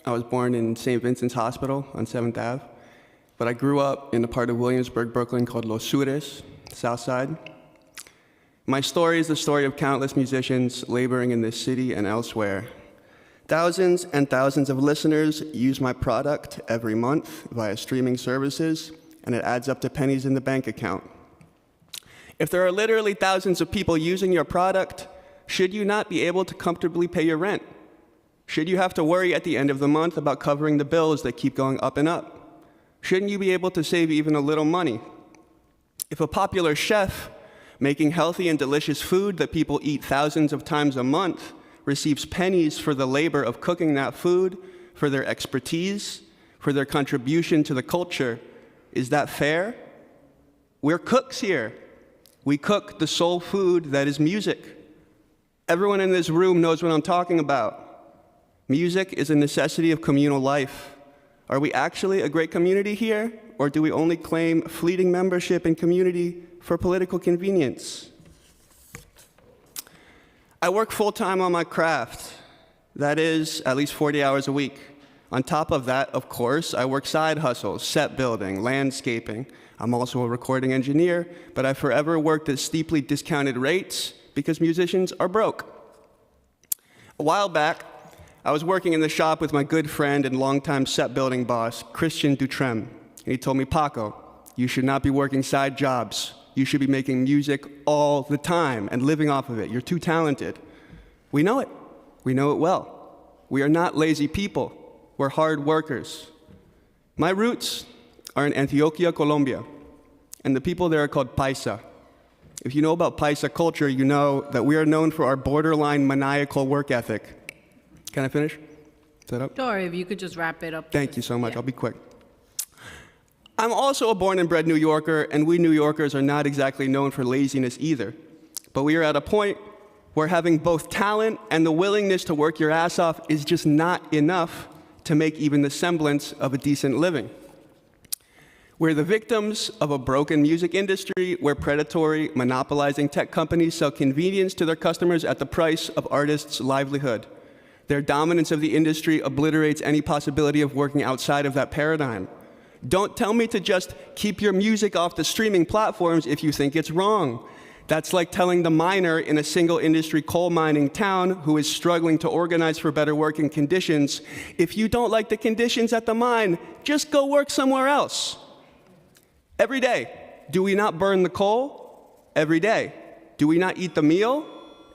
I was born in St. Vincent's Hospital on 7th Ave, but I grew up in a part of Williamsburg, Brooklyn called Los Sures, South Side. My story is the story of countless musicians laboring in this city and elsewhere. Thousands and thousands of listeners use my product every month via streaming services, and it adds up to pennies in the bank account. If there are literally thousands of people using your product, should you not be able to comfortably pay your rent? Should you have to worry at the end of the month about covering the bills that keep going up and up? Shouldn't you be able to save even a little money? If a popular chef making healthy and delicious food that people eat thousands of times a month receives pennies for the labor of cooking that food, for their expertise, for their contribution to the culture, is that fair? We're cooks here. We cook the soul food that is music. Everyone in this room knows what I'm talking about. Music is a necessity of communal life. Are we actually a great community here, or do we only claim fleeting membership and community for political convenience? I work full-time on my craft. That is at least 40 hours a week. On top of that, of course, I work side hustles, set building, landscaping. I'm also a recording engineer, but I forever worked at steeply discounted rates because musicians are broke. A while back, I was working in the shop with my good friend and longtime set building boss, Christian Dutrem. And he told me, Paco, you should not be working side jobs. You should be making music all the time and living off of it. You're too talented. We know it. We know it well. We are not lazy people. We're hard workers. My roots are in Antioquia, Colombia, and the people there are called Paisa. If you know about Paisa culture, you know that we are known for our borderline maniacal work ethic. Can I finish? Is that up? Sure, if you could just wrap it up. Thank you so much. I'll be quick. I'm also a born and bred New Yorker, and we New Yorkers are not exactly known for laziness either. But we are at a point where having both talent and the willingness to work your ass off is just not enough to make even the semblance of a decent living. We're the victims of a broken music industry where predatory, monopolizing tech companies sell convenience to their customers at the price of artists' livelihood. Their dominance of the industry obliterates any possibility of working outside of that paradigm. Don't tell me to just keep your music off the streaming platforms if you think it's wrong. That's like telling the miner in a single industry coal mining town who is struggling to organize for better working conditions, if you don't like the conditions at the mine, just go work somewhere else. Every day, do we not burn the coal? Every day. Do we not eat the meal?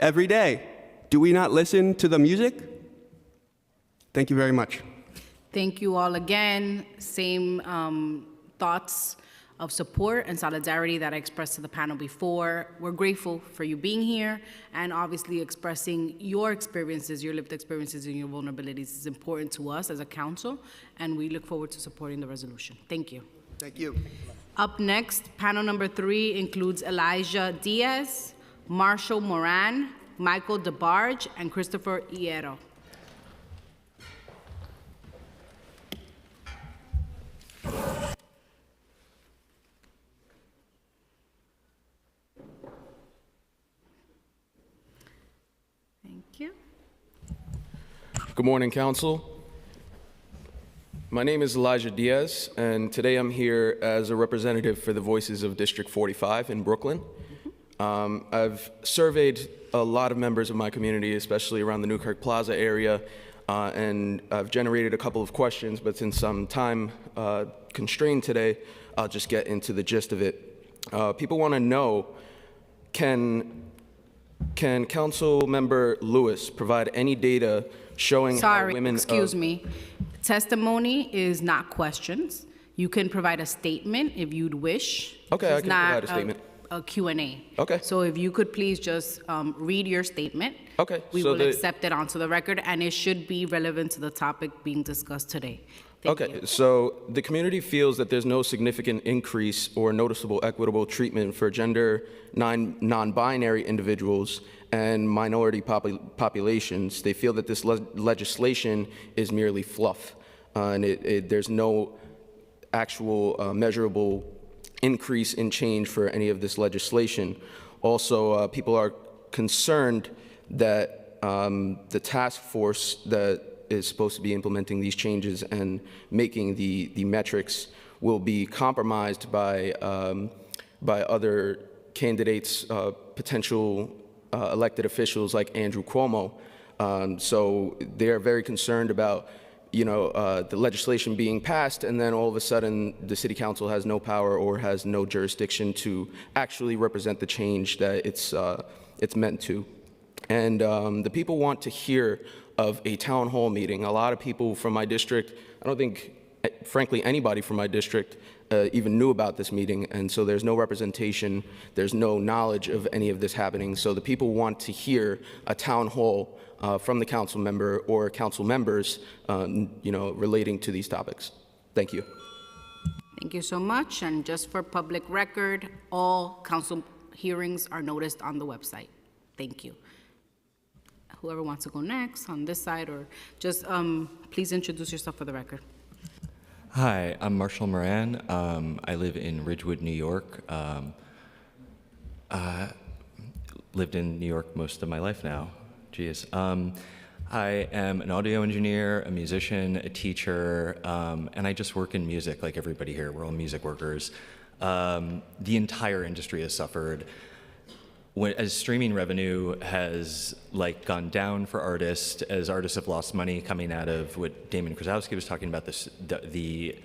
Every day. Do we not listen to the music? Thank you very much. Thank you all again. Same thoughts of support and solidarity that I expressed to the panel before. We're grateful for you being here and obviously expressing your experiences, your lived experiences and your vulnerabilities is important to us as a council, and we look forward to supporting the resolution. Thank you. Thank you. Up next, panel number 3 includes Elijah Diaz, Marshall Moran, Michael DeBarge, and Christopher Hierro. Thank you. Good morning, Council. My name is Elijah Diaz, and today I'm here as a representative for the Voices of District 45 in Brooklyn. I've surveyed a lot of members of my community, especially around the Newkirk Plaza area, and I've generated a couple of questions, but since I'm time constrained today, I'll just get into the gist of it. People want to know, can Council Member Lewis provide any data showing how women... Excuse me. Testimony is not questions. You can provide a statement if you'd wish. Okay, I can provide a statement. A Q&A. Okay. So if you could please just read your statement. Okay. We will accept it onto the record, and it should be relevant to the topic being discussed today. Thank you. So the community feels that there's no significant increase or noticeable equitable treatment for gender non-binary individuals and minority populations. They feel that this legislation is merely fluff, and there's no actual measurable increase in change for any of this legislation. Also, people are concerned that the task force that is supposed to be implementing these changes and making the metrics will be compromised by other candidates, potential elected officials like Andrew Cuomo. So they're very concerned about the legislation being passed, and then all of a sudden the city council has no power or has no jurisdiction to actually represent the change that it's meant to. And the people want to hear of a town hall meeting. A lot of people from my district, I don't think, frankly, anybody from my district even knew about this meeting, and so there's no representation, there's no knowledge of any of this happening. So the people want to hear a town hall from the council member or council members, relating to these topics. Thank you. Thank you so much. And just for public record, all council hearings are noticed on the website. Thank you. Whoever wants to go next on this side, or just please introduce yourself for the record. Hi, I'm Marshall Moran. I live in Ridgewood, New York. Lived in New York most of my life now. Geez. I am an audio engineer, a musician, a teacher, and I just work in music like everybody here. We're all music workers. The entire industry has suffered. As streaming revenue has gone down for artists, as artists have lost money coming out of what Damon Krasowski was talking about, the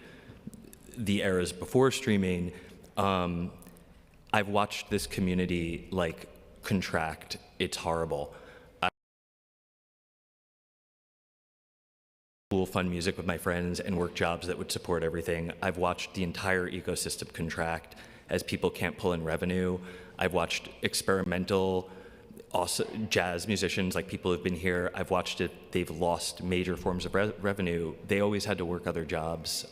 eras before streaming, I've watched this community contract. It's horrible. Cool, fun music with my friends and work jobs that would support everything. I've watched the entire ecosystem contract as people can't pull in revenue. I've watched experimental jazz musicians, like people who've been here. I've watched it. They've lost major forms of revenue. They always had to work other jobs.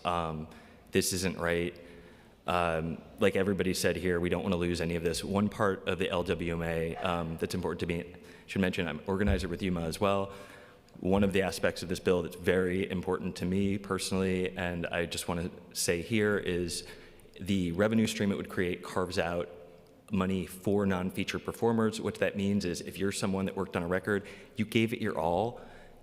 This isn't right. Like everybody said here, we don't want to lose any of this. One part of the LWMA that's important to me, I should mention, I'm an organizer with UMA as well. One of the aspects of this bill that's very important to me personally, and I just want to say here, is the revenue stream it would create carves out money for non-featured performers. What that means is if you're someone that worked on a record, you gave it your all,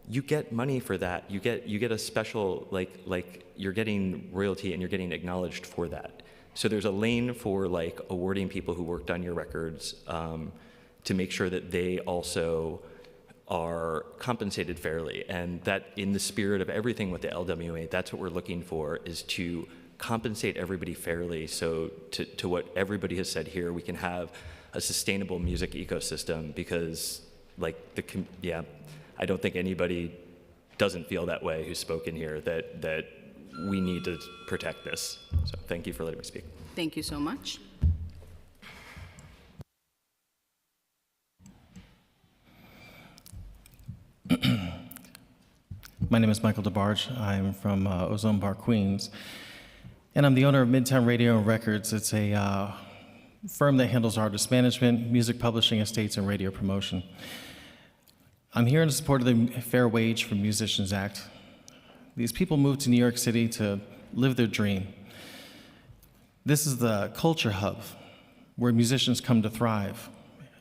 you get money for that. You get a special, like you're getting royalty and you're getting acknowledged for that. So there's a lane for awarding people who worked on your records to make sure that they also are compensated fairly. And that, in the spirit of everything with the LWA, that's what we're looking for, is to compensate everybody fairly. So to what everybody has said here, we can have a sustainable music ecosystem, because I don't think anybody doesn't feel that way who's spoken here, that we need to protect this. So thank you for letting me speak. Thank you so much. My name is Michael DeBarge. I'm from Ozone Park, Queens, and I'm the owner of Midtown Radio and Records. It's a firm that handles artist management, music publishing, estates, and radio promotion. I'm here in support of the Fair Wage for Musicians Act. These people moved to New York City to live their dream. This is the culture hub where musicians come to thrive.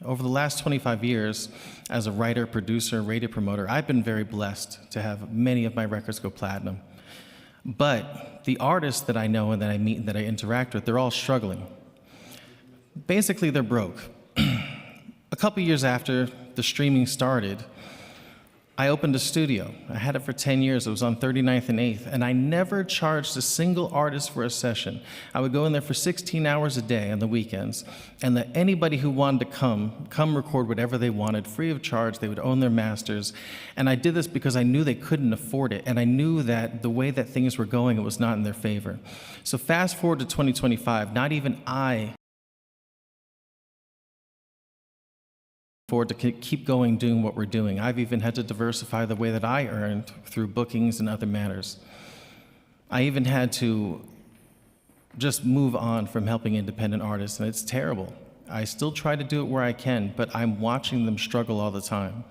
Over the last 25 years, as a writer, producer, radio promoter, I've been very blessed to have many of my records go platinum. But the artists that I know and that I meet and that I interact with, they're all struggling. Basically, they're broke. A couple years after the streaming started, I opened a studio. I had it for 10 years. It was on 39th and 8th, and I never charged a single artist for a session. I would go in there for 16 hours a day on the weekends, and let anybody who wanted to come record whatever they wanted, free of charge. They would own their masters. And I did this because I knew they couldn't afford it, and I knew that the way that things were going, it was not in their favor. So fast forward to 2025, not even I afford to keep going doing what we're doing. I've even had to diversify the way that I earned through bookings and other matters. I even had to just move on from helping independent artists, and it's terrible. I still try to do it where I can, but I'm watching them struggle all the time.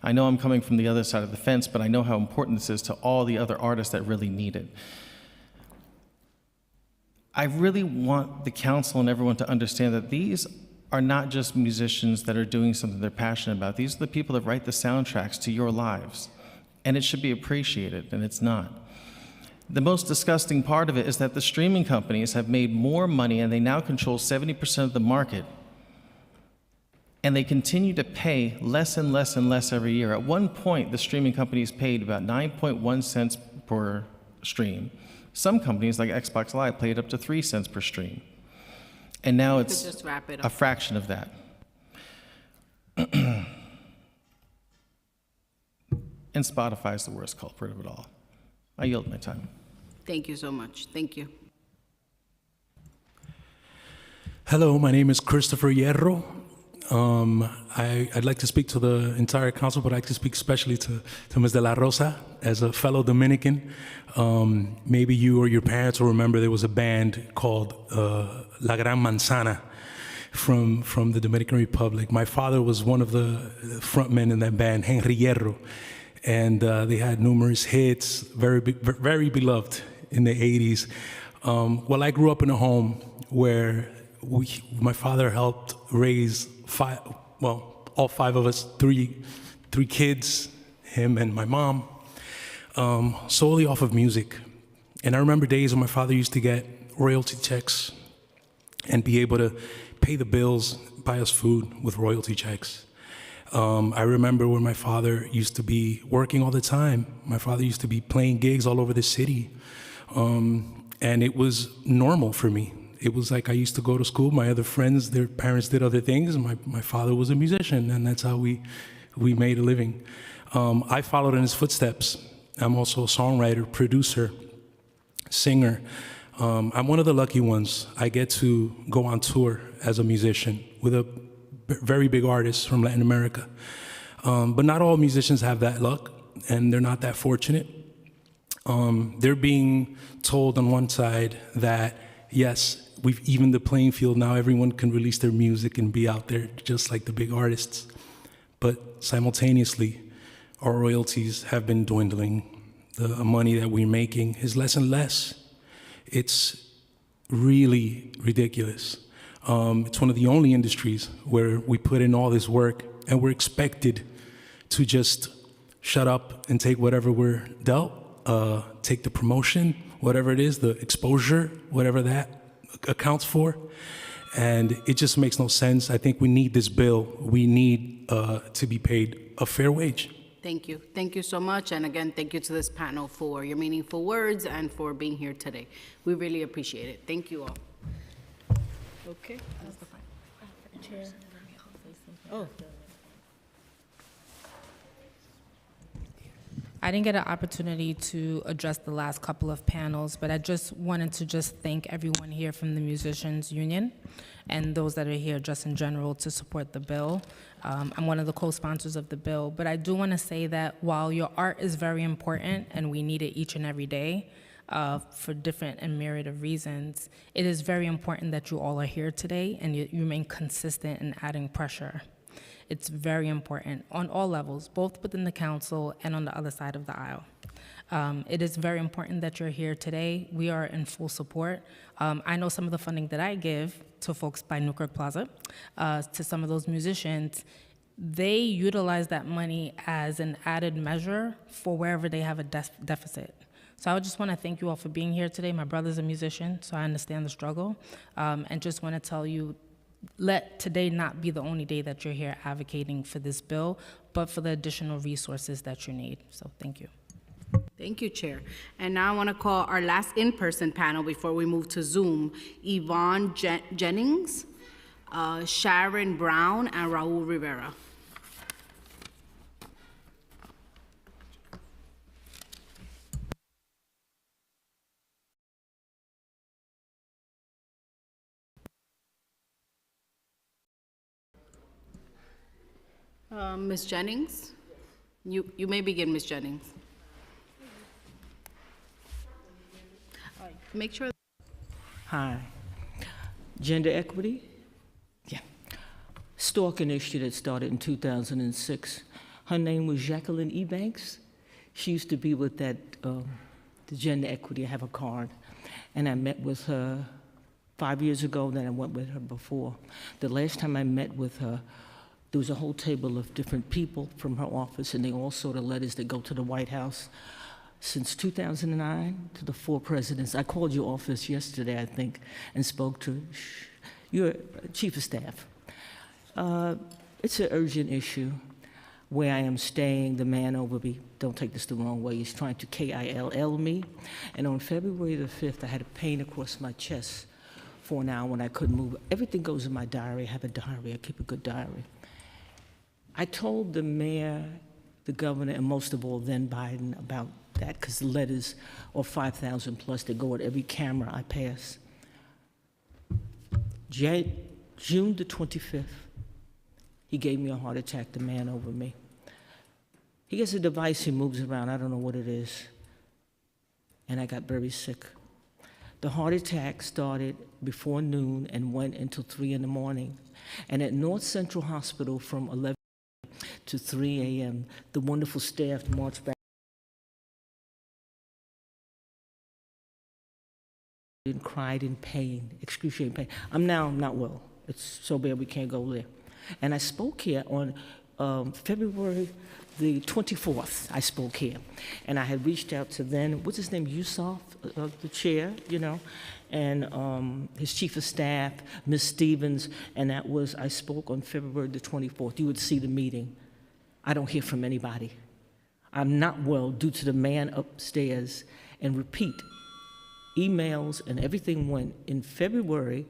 I know I'm coming from the other side of the fence, but I know how important this is to all the other artists that really need it. I really want the council and everyone to understand that these are not just musicians that are doing something they're passionate about. These are the people that write the soundtracks to your lives. And it should be appreciated, and it's not. The most disgusting part of it is that the streaming companies have made more money, and they now control 70% of the market. And they continue to pay less and less and less every year. At one point, the streaming companies paid about 9.1 cents per stream. Some companies, like Xbox Live, paid up to 3 cents per stream. And now it's just wrap it up. a fraction of that. And Spotify is the worst culprit of it all. I yield my time. Thank you so much. Thank you. Hello, my name is Christopher Hierro. I'd like to speak to the entire council, but I'd like to speak especially to Ms. De La Rosa as a fellow Dominican. Maybe you or your parents will remember there was a band called La Gran Manzana from the Dominican Republic. My father was one of the frontmen in that band, Henry Hierro, and they had numerous hits, very beloved in the 80s. Well, I grew up in a home where my father helped raise all five of us, three kids, him and my mom, solely off of music. And I remember days when my father used to get royalty checks and be able to pay the bills, buy us food with royalty checks. I remember when my father used to be working all the time. My father used to be playing gigs all over the city. And it was normal for me. It was like I used to go to school. My other friends, their parents did other things. My father was a musician, and that's how we made a living. I followed in his footsteps. I'm also a songwriter, producer, singer. I'm one of the lucky ones. I get to go on tour as a musician with a very big artists from Latin America. But not all musicians have that luck, and they're not that fortunate. They're being told on one side that, yes, we've evened the playing field. Now everyone can release their music and be out there just like the big artists. But simultaneously, our royalties have been dwindling. The money that we're making is less and less. It's really ridiculous. It's one of the only industries where we put in all this work and we're expected to just shut up and take whatever we're dealt, take the promotion, whatever it is, the exposure, whatever that accounts for. And it just makes no sense. I think we need this bill. We need to be paid a fair wage. Thank you. Thank you so much. And again, thank you to this panel for your meaningful words and for being here today. We really appreciate it. Thank you all. Okay. Oh. I didn't get an opportunity to address the last couple of panels, but I just wanted to thank everyone here from the Musicians Union and those that are here just in general to support the bill. I'm one of the co-sponsors of the bill, but I do want to say that while your art is very important and we need it each and every day for different and myriad of reasons, it is very important that you all are here today and you remain consistent in adding pressure. It's very important on all levels, both within the council and on the other side of the aisle. It is very important that you're here today. We are in full support. I know some of the funding that I give to folks by Newkirk Plaza, to some of those musicians, they utilize that money as an added measure for wherever they have a deficit. So I just want to thank you all for being here today. My brother's a musician, so I understand the struggle, and just want to tell you, let today not be the only day that you're here advocating for this bill, but for the additional resources that you need. So thank you. Thank you, Chair. And now I want to call our last in-person panel before we move to Zoom. Yvonne Jennings, Sharon Brown, and Raul Rivera. Ms. Jennings, you may begin, Ms. Jennings. Make sure. Hi. Gender equity? Yeah. Stalking issue that started in 2006. Her name was Jacqueline Ebanks. She used to be with that, the gender equity. I have a card. And I met with her 5 years ago, then I went with her before. The last time I met with her, there was a whole table of different people from her office, and they all saw the letters that go to the White House. Since 2009 to the 4 presidents. I called your office yesterday, I think, and spoke to your chief of staff. It's an urgent issue where I am staying. The man over me, don't take this the wrong way, he's trying to KILL me. And on February the 5th, I had a pain across my chest for an hour when I couldn't move. Everything goes in my diary. I have a diary. I keep a good diary. I told the mayor, the governor, and most of all then Biden about that, because the letters are 5,000 plus that go at every camera I pass. June the 25th, he gave me a heart attack, the man over me. He has a device he moves around, I don't know what it is, and I got very sick. The heart attack started before noon and went until 3 in the morning. And at North Central Hospital from 11 to 3 a.m., the wonderful staff marched back and cried in pain, excruciating pain. I'm not well. It's so bad we can't go there. And I spoke here on February the 24th, I spoke here. And I had reached out to then, what's his name, Yusuf, the chair, you know, and his chief of staff, Ms. Stevens, and that was, I spoke on February the 24th. You would see the meeting. I don't hear from anybody. I'm not well due to the man upstairs, and repeat, emails and everything went in February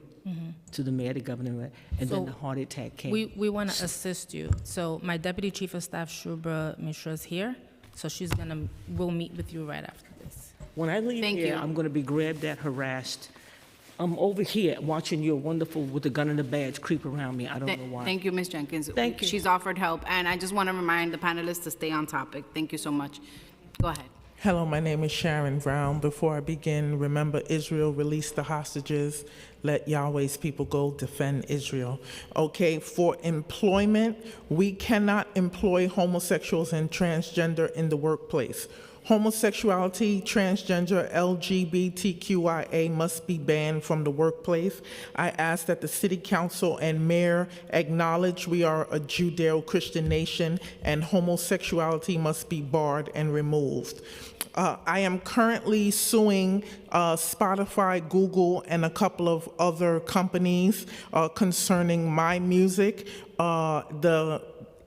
to the mayor, the governor, and So then the heart attack came. We want to assist you. So my deputy chief of staff, Shubra Mishra, is here. So we'll meet with you right after this. When I leave here, I'm going to be grabbed at, harassed. I'm over here watching your wonderful, with the gun and the badge, creep around me. I don't know why. Thank you, Ms. Jenkins. Thank you. She's offered help, and I just want to remind the panelists to stay on topic. Thank you so much. Go ahead. Hello, my name is Sharon Brown. Before I begin, remember Israel released the hostages. Let Yahweh's people go defend Israel. Okay, for employment, we cannot employ homosexuals and transgender in the workplace. Homosexuality, transgender, LGBTQIA must be banned from the workplace. I ask that the City Council and Mayor acknowledge we are a Judeo-Christian nation and homosexuality must be barred and removed. I am currently suing Spotify, Google, and a couple of other companies concerning my music.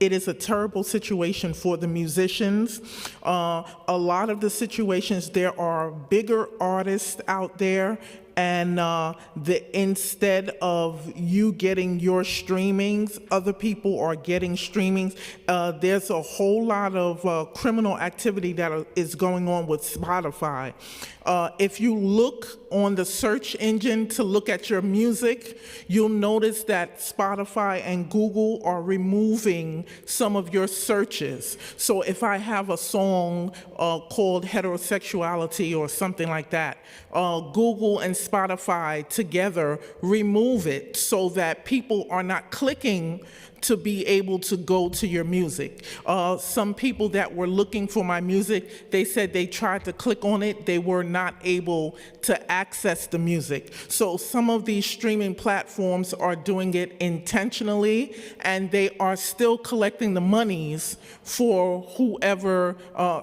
It is a terrible situation for the musicians. A lot of the situations, there are bigger artists out there, and instead of you getting your streamings, other people are getting streamings. There's a whole lot of criminal activity that is going on with Spotify. If you look on the search engine to look at your music, you'll notice that Spotify and Google are removing some of your searches. So if I have a song called Heterosexuality or something like that, Google and Spotify together remove it so that people are not clicking to be able to go to your music. Some people that were looking for my music, they said they tried to click on it, they were not able to access the music. So some of these streaming platforms are doing it intentionally, and they are still collecting the monies for whoever,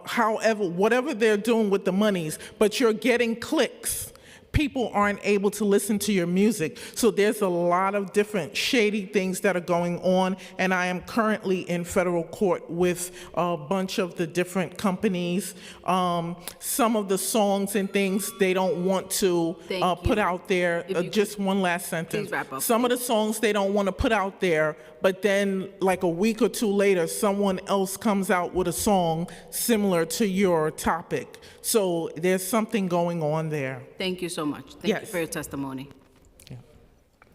however, whatever they're doing with the monies, but you're getting clicks. People aren't able to listen to your music. So there's a lot of different shady things that are going on, and I am currently in federal court with a bunch of the different companies. Some of the songs and things they don't want to put out there. Just one last sentence. Please wrap up. Some of the songs they don't want to put out there, but then like a week or two later, someone else comes out with a song similar to your topic. So there's something going on there. Thank you so much. Thank you for your testimony.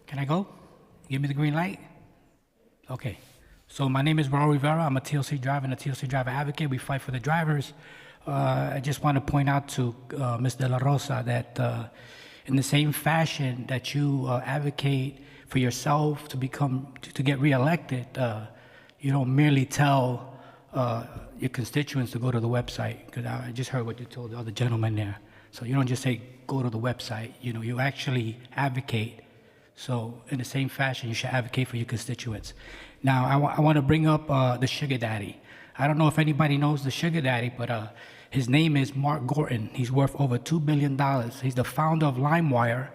Can I go? Give me the green light? Okay. So my name is Raul Rivera. I'm a TLC driver and a TLC driver advocate. We fight for the drivers. I just want to point out to Ms. De La Rosa that in the same fashion that you advocate for yourself to get reelected, you don't merely tell your constituents to go to the website, because I just heard what you told the other gentleman there. So you don't just say, go to the website, you actually advocate. So in the same fashion, you should advocate for your constituents. Now, I want to bring up the sugar daddy. I don't know if anybody knows the sugar daddy, but his name is Mark Gorton. He's worth over $2 billion. He's the founder of LimeWire,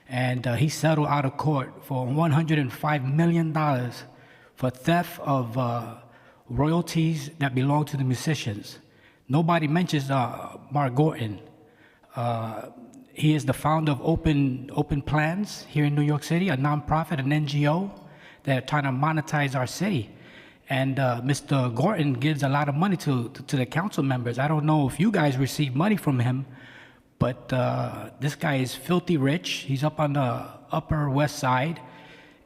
and he settled out of court for $105 million for theft of royalties that belong to the musicians. Nobody mentions Mark Gorton. He is the founder of Open Plans here in New York City, a nonprofit, an NGO that are trying to monetize our city. And Mr. Gorton gives a lot of money to the council members. I don't know if you guys receive money from him, but this guy is filthy rich. He's up on the Upper West Side,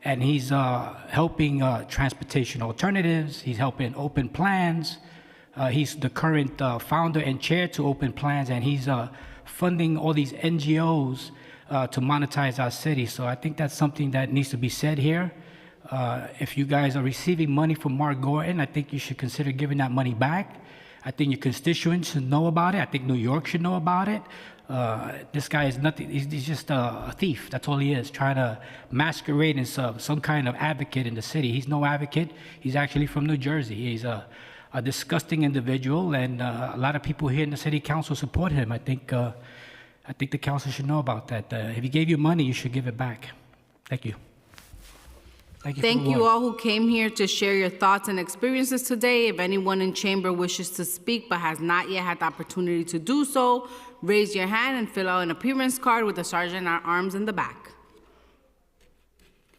and he's helping transportation alternatives. He's helping Open Plans. He's the current founder and chair to Open Plans, and he's funding all these NGOs to monetize our city. So I think that's something that needs to be said here. If you guys are receiving money from Mark Gorton, I think you should consider giving that money back. I think your constituents should know about it. I think New York should know about it. This guy is nothing. He's just a thief. That's all he is, trying to masquerade as some kind of advocate in the city. He's no advocate. He's actually from New Jersey. He's a disgusting individual, and a lot of people here in the city council support him. I think the council should know about that. If he gave you money, you should give it back. Thank you. Thank you all who came here to share your thoughts and experiences today. If anyone in chamber wishes to speak but has not yet had the opportunity to do so, raise your hand and fill out an appearance card with the sergeant at arms in the back.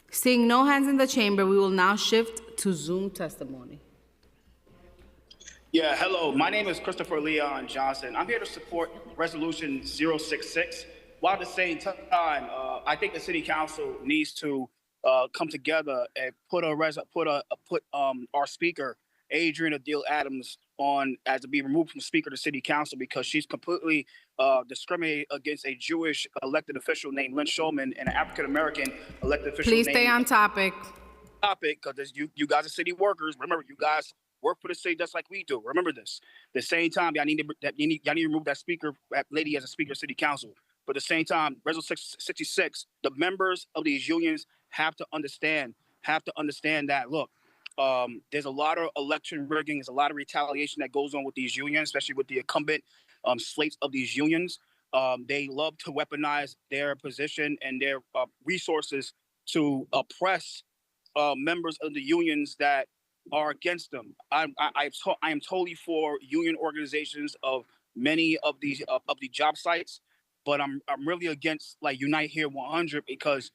Seeing no hands in the chamber, we will now shift to Zoom testimony. Yeah, hello. My name is Christopher Leon Johnson. I'm here to support Resolution 066. While at the same time, I think the City Council needs to come together and put our speaker, Adriana Deal Adams, on as to be removed from Speaker of the City Council because she's completely discriminated against a Jewish elected official named Lynn Shulman and an African American elected official. Please stay on topic. Because you guys are city workers. Remember, you guys work for the city just like we do. Remember this. At the same time, y'all need to remove that speaker, that lady as a Speaker of City Council. But at the same time, Resolution 66, the members of these unions have to understand that, look, there's a lot of election rigging, there's a lot of retaliation that goes on with these unions, especially with the incumbent slates of these unions. They love to weaponize their position and their resources to oppress members of the unions that are against them. I am totally for union organizations of many of these of the job sites, but I'm really against like Unite Here 100 because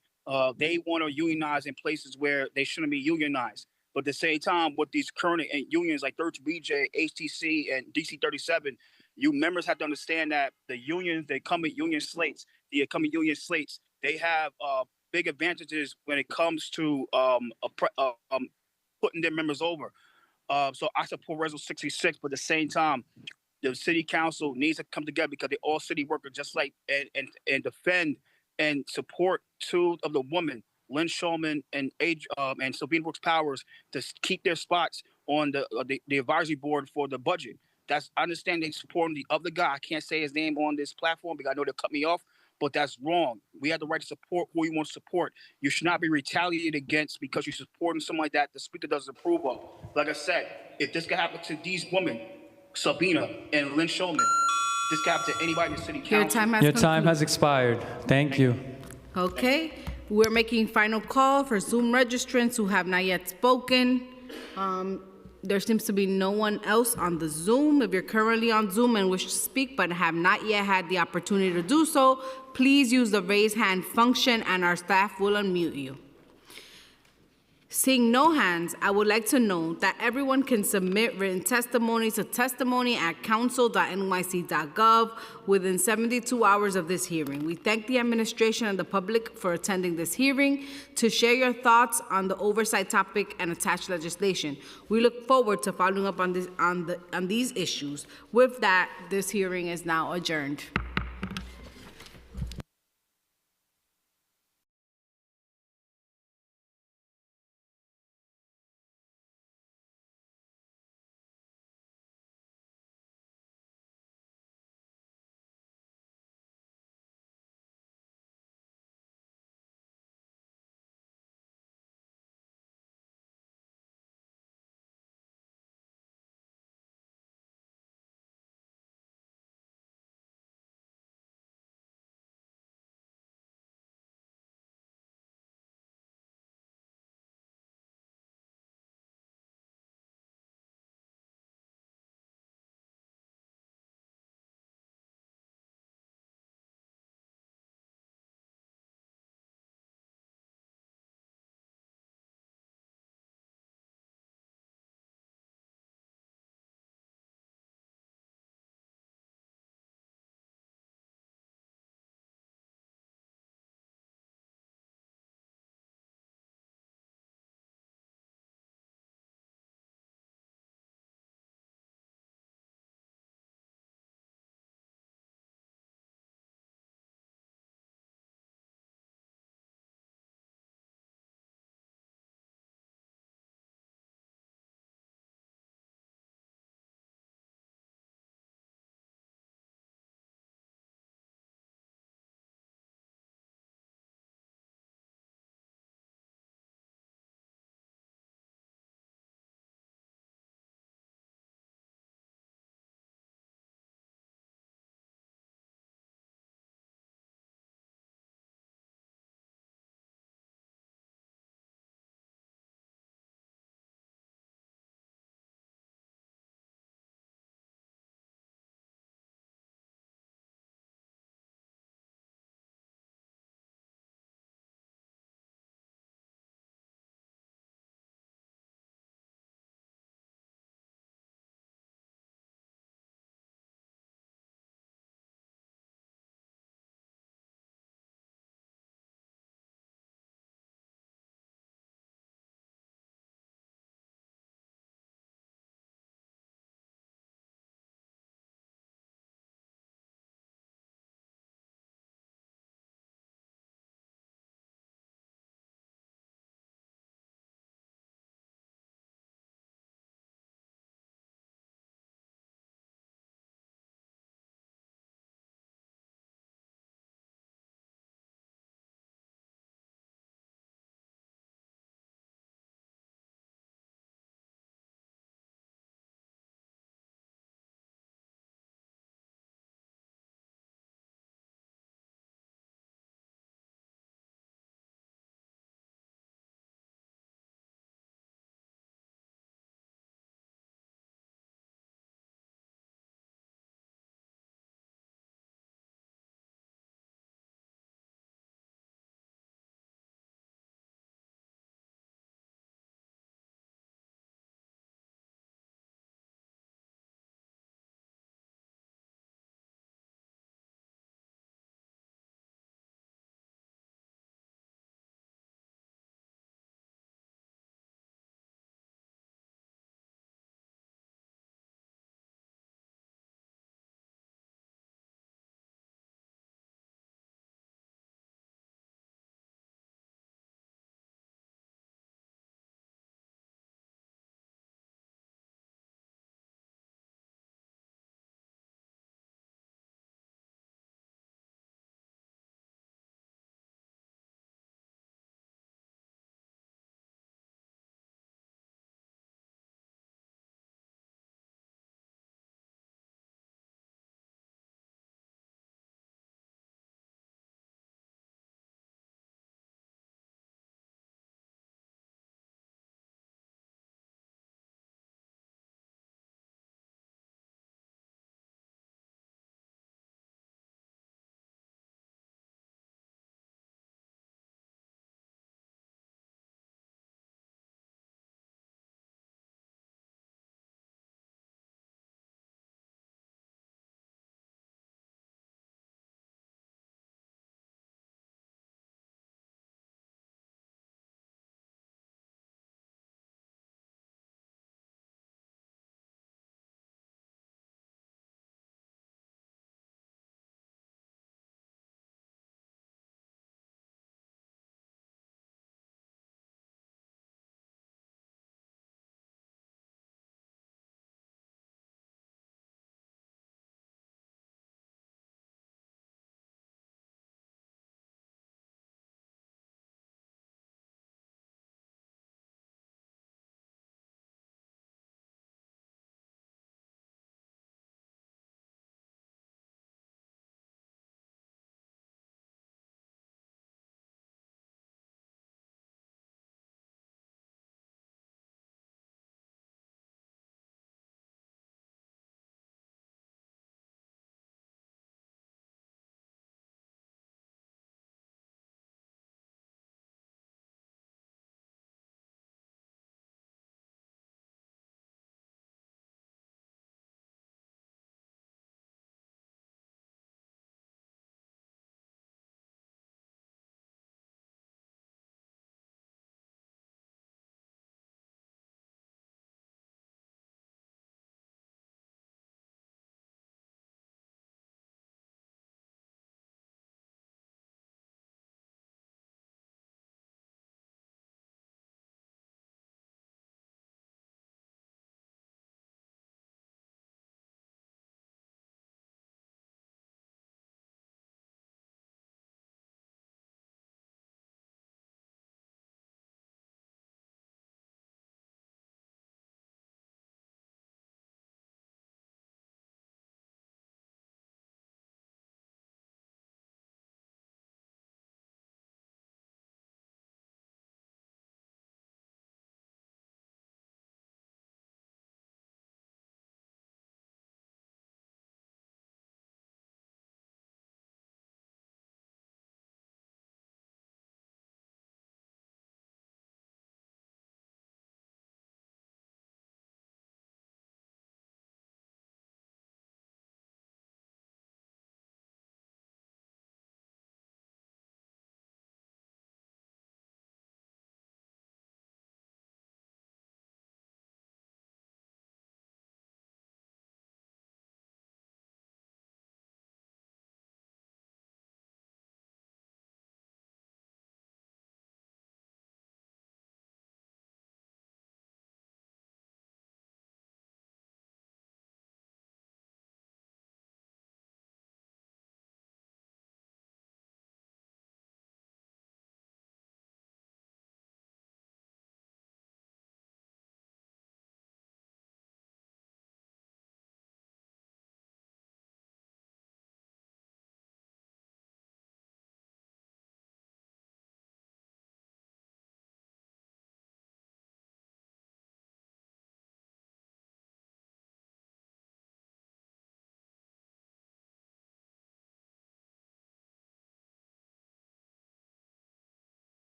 they want to unionize in places where they shouldn't be unionized. But at the same time, with these current unions like 32BJ, HTC, and DC 37, you members have to understand that the unions, the incumbent union slates, they have big advantages when it comes to putting their members over. So I support Resolution 66, but at the same time, the city council needs to come together because they're all city workers, just like and defend and support two of the women Lynn Shulman and Sabine Brooks Powers to keep their spots on the advisory board for the budget. That's I understand they supporting the other guy. I can't say his name on this platform because I know they'll cut me off, but that's wrong. We have the right to support who we want to support. You should not be retaliated against because you're supporting someone like that the speaker doesn't approve of. Like I said, if this could happen to these women, Sabina and Lynn Shulman, this could happen to anybody in the city council. Your time has expired. Thank you. Okay, we're making final call for Zoom registrants who have not yet spoken. There seems to be no one else on the Zoom. If you're currently on Zoom and wish to speak but have not yet had the opportunity to do so, please use the raise hand function and our staff will unmute you. Seeing no hands, I would like to note that everyone can submit written testimony to testimony@council.nyc.gov within 72 hours of this hearing. We thank the administration and the public for attending this hearing to share your thoughts on the oversight topic and attached legislation. We look forward to following up on these issues. With that, this hearing is now adjourned.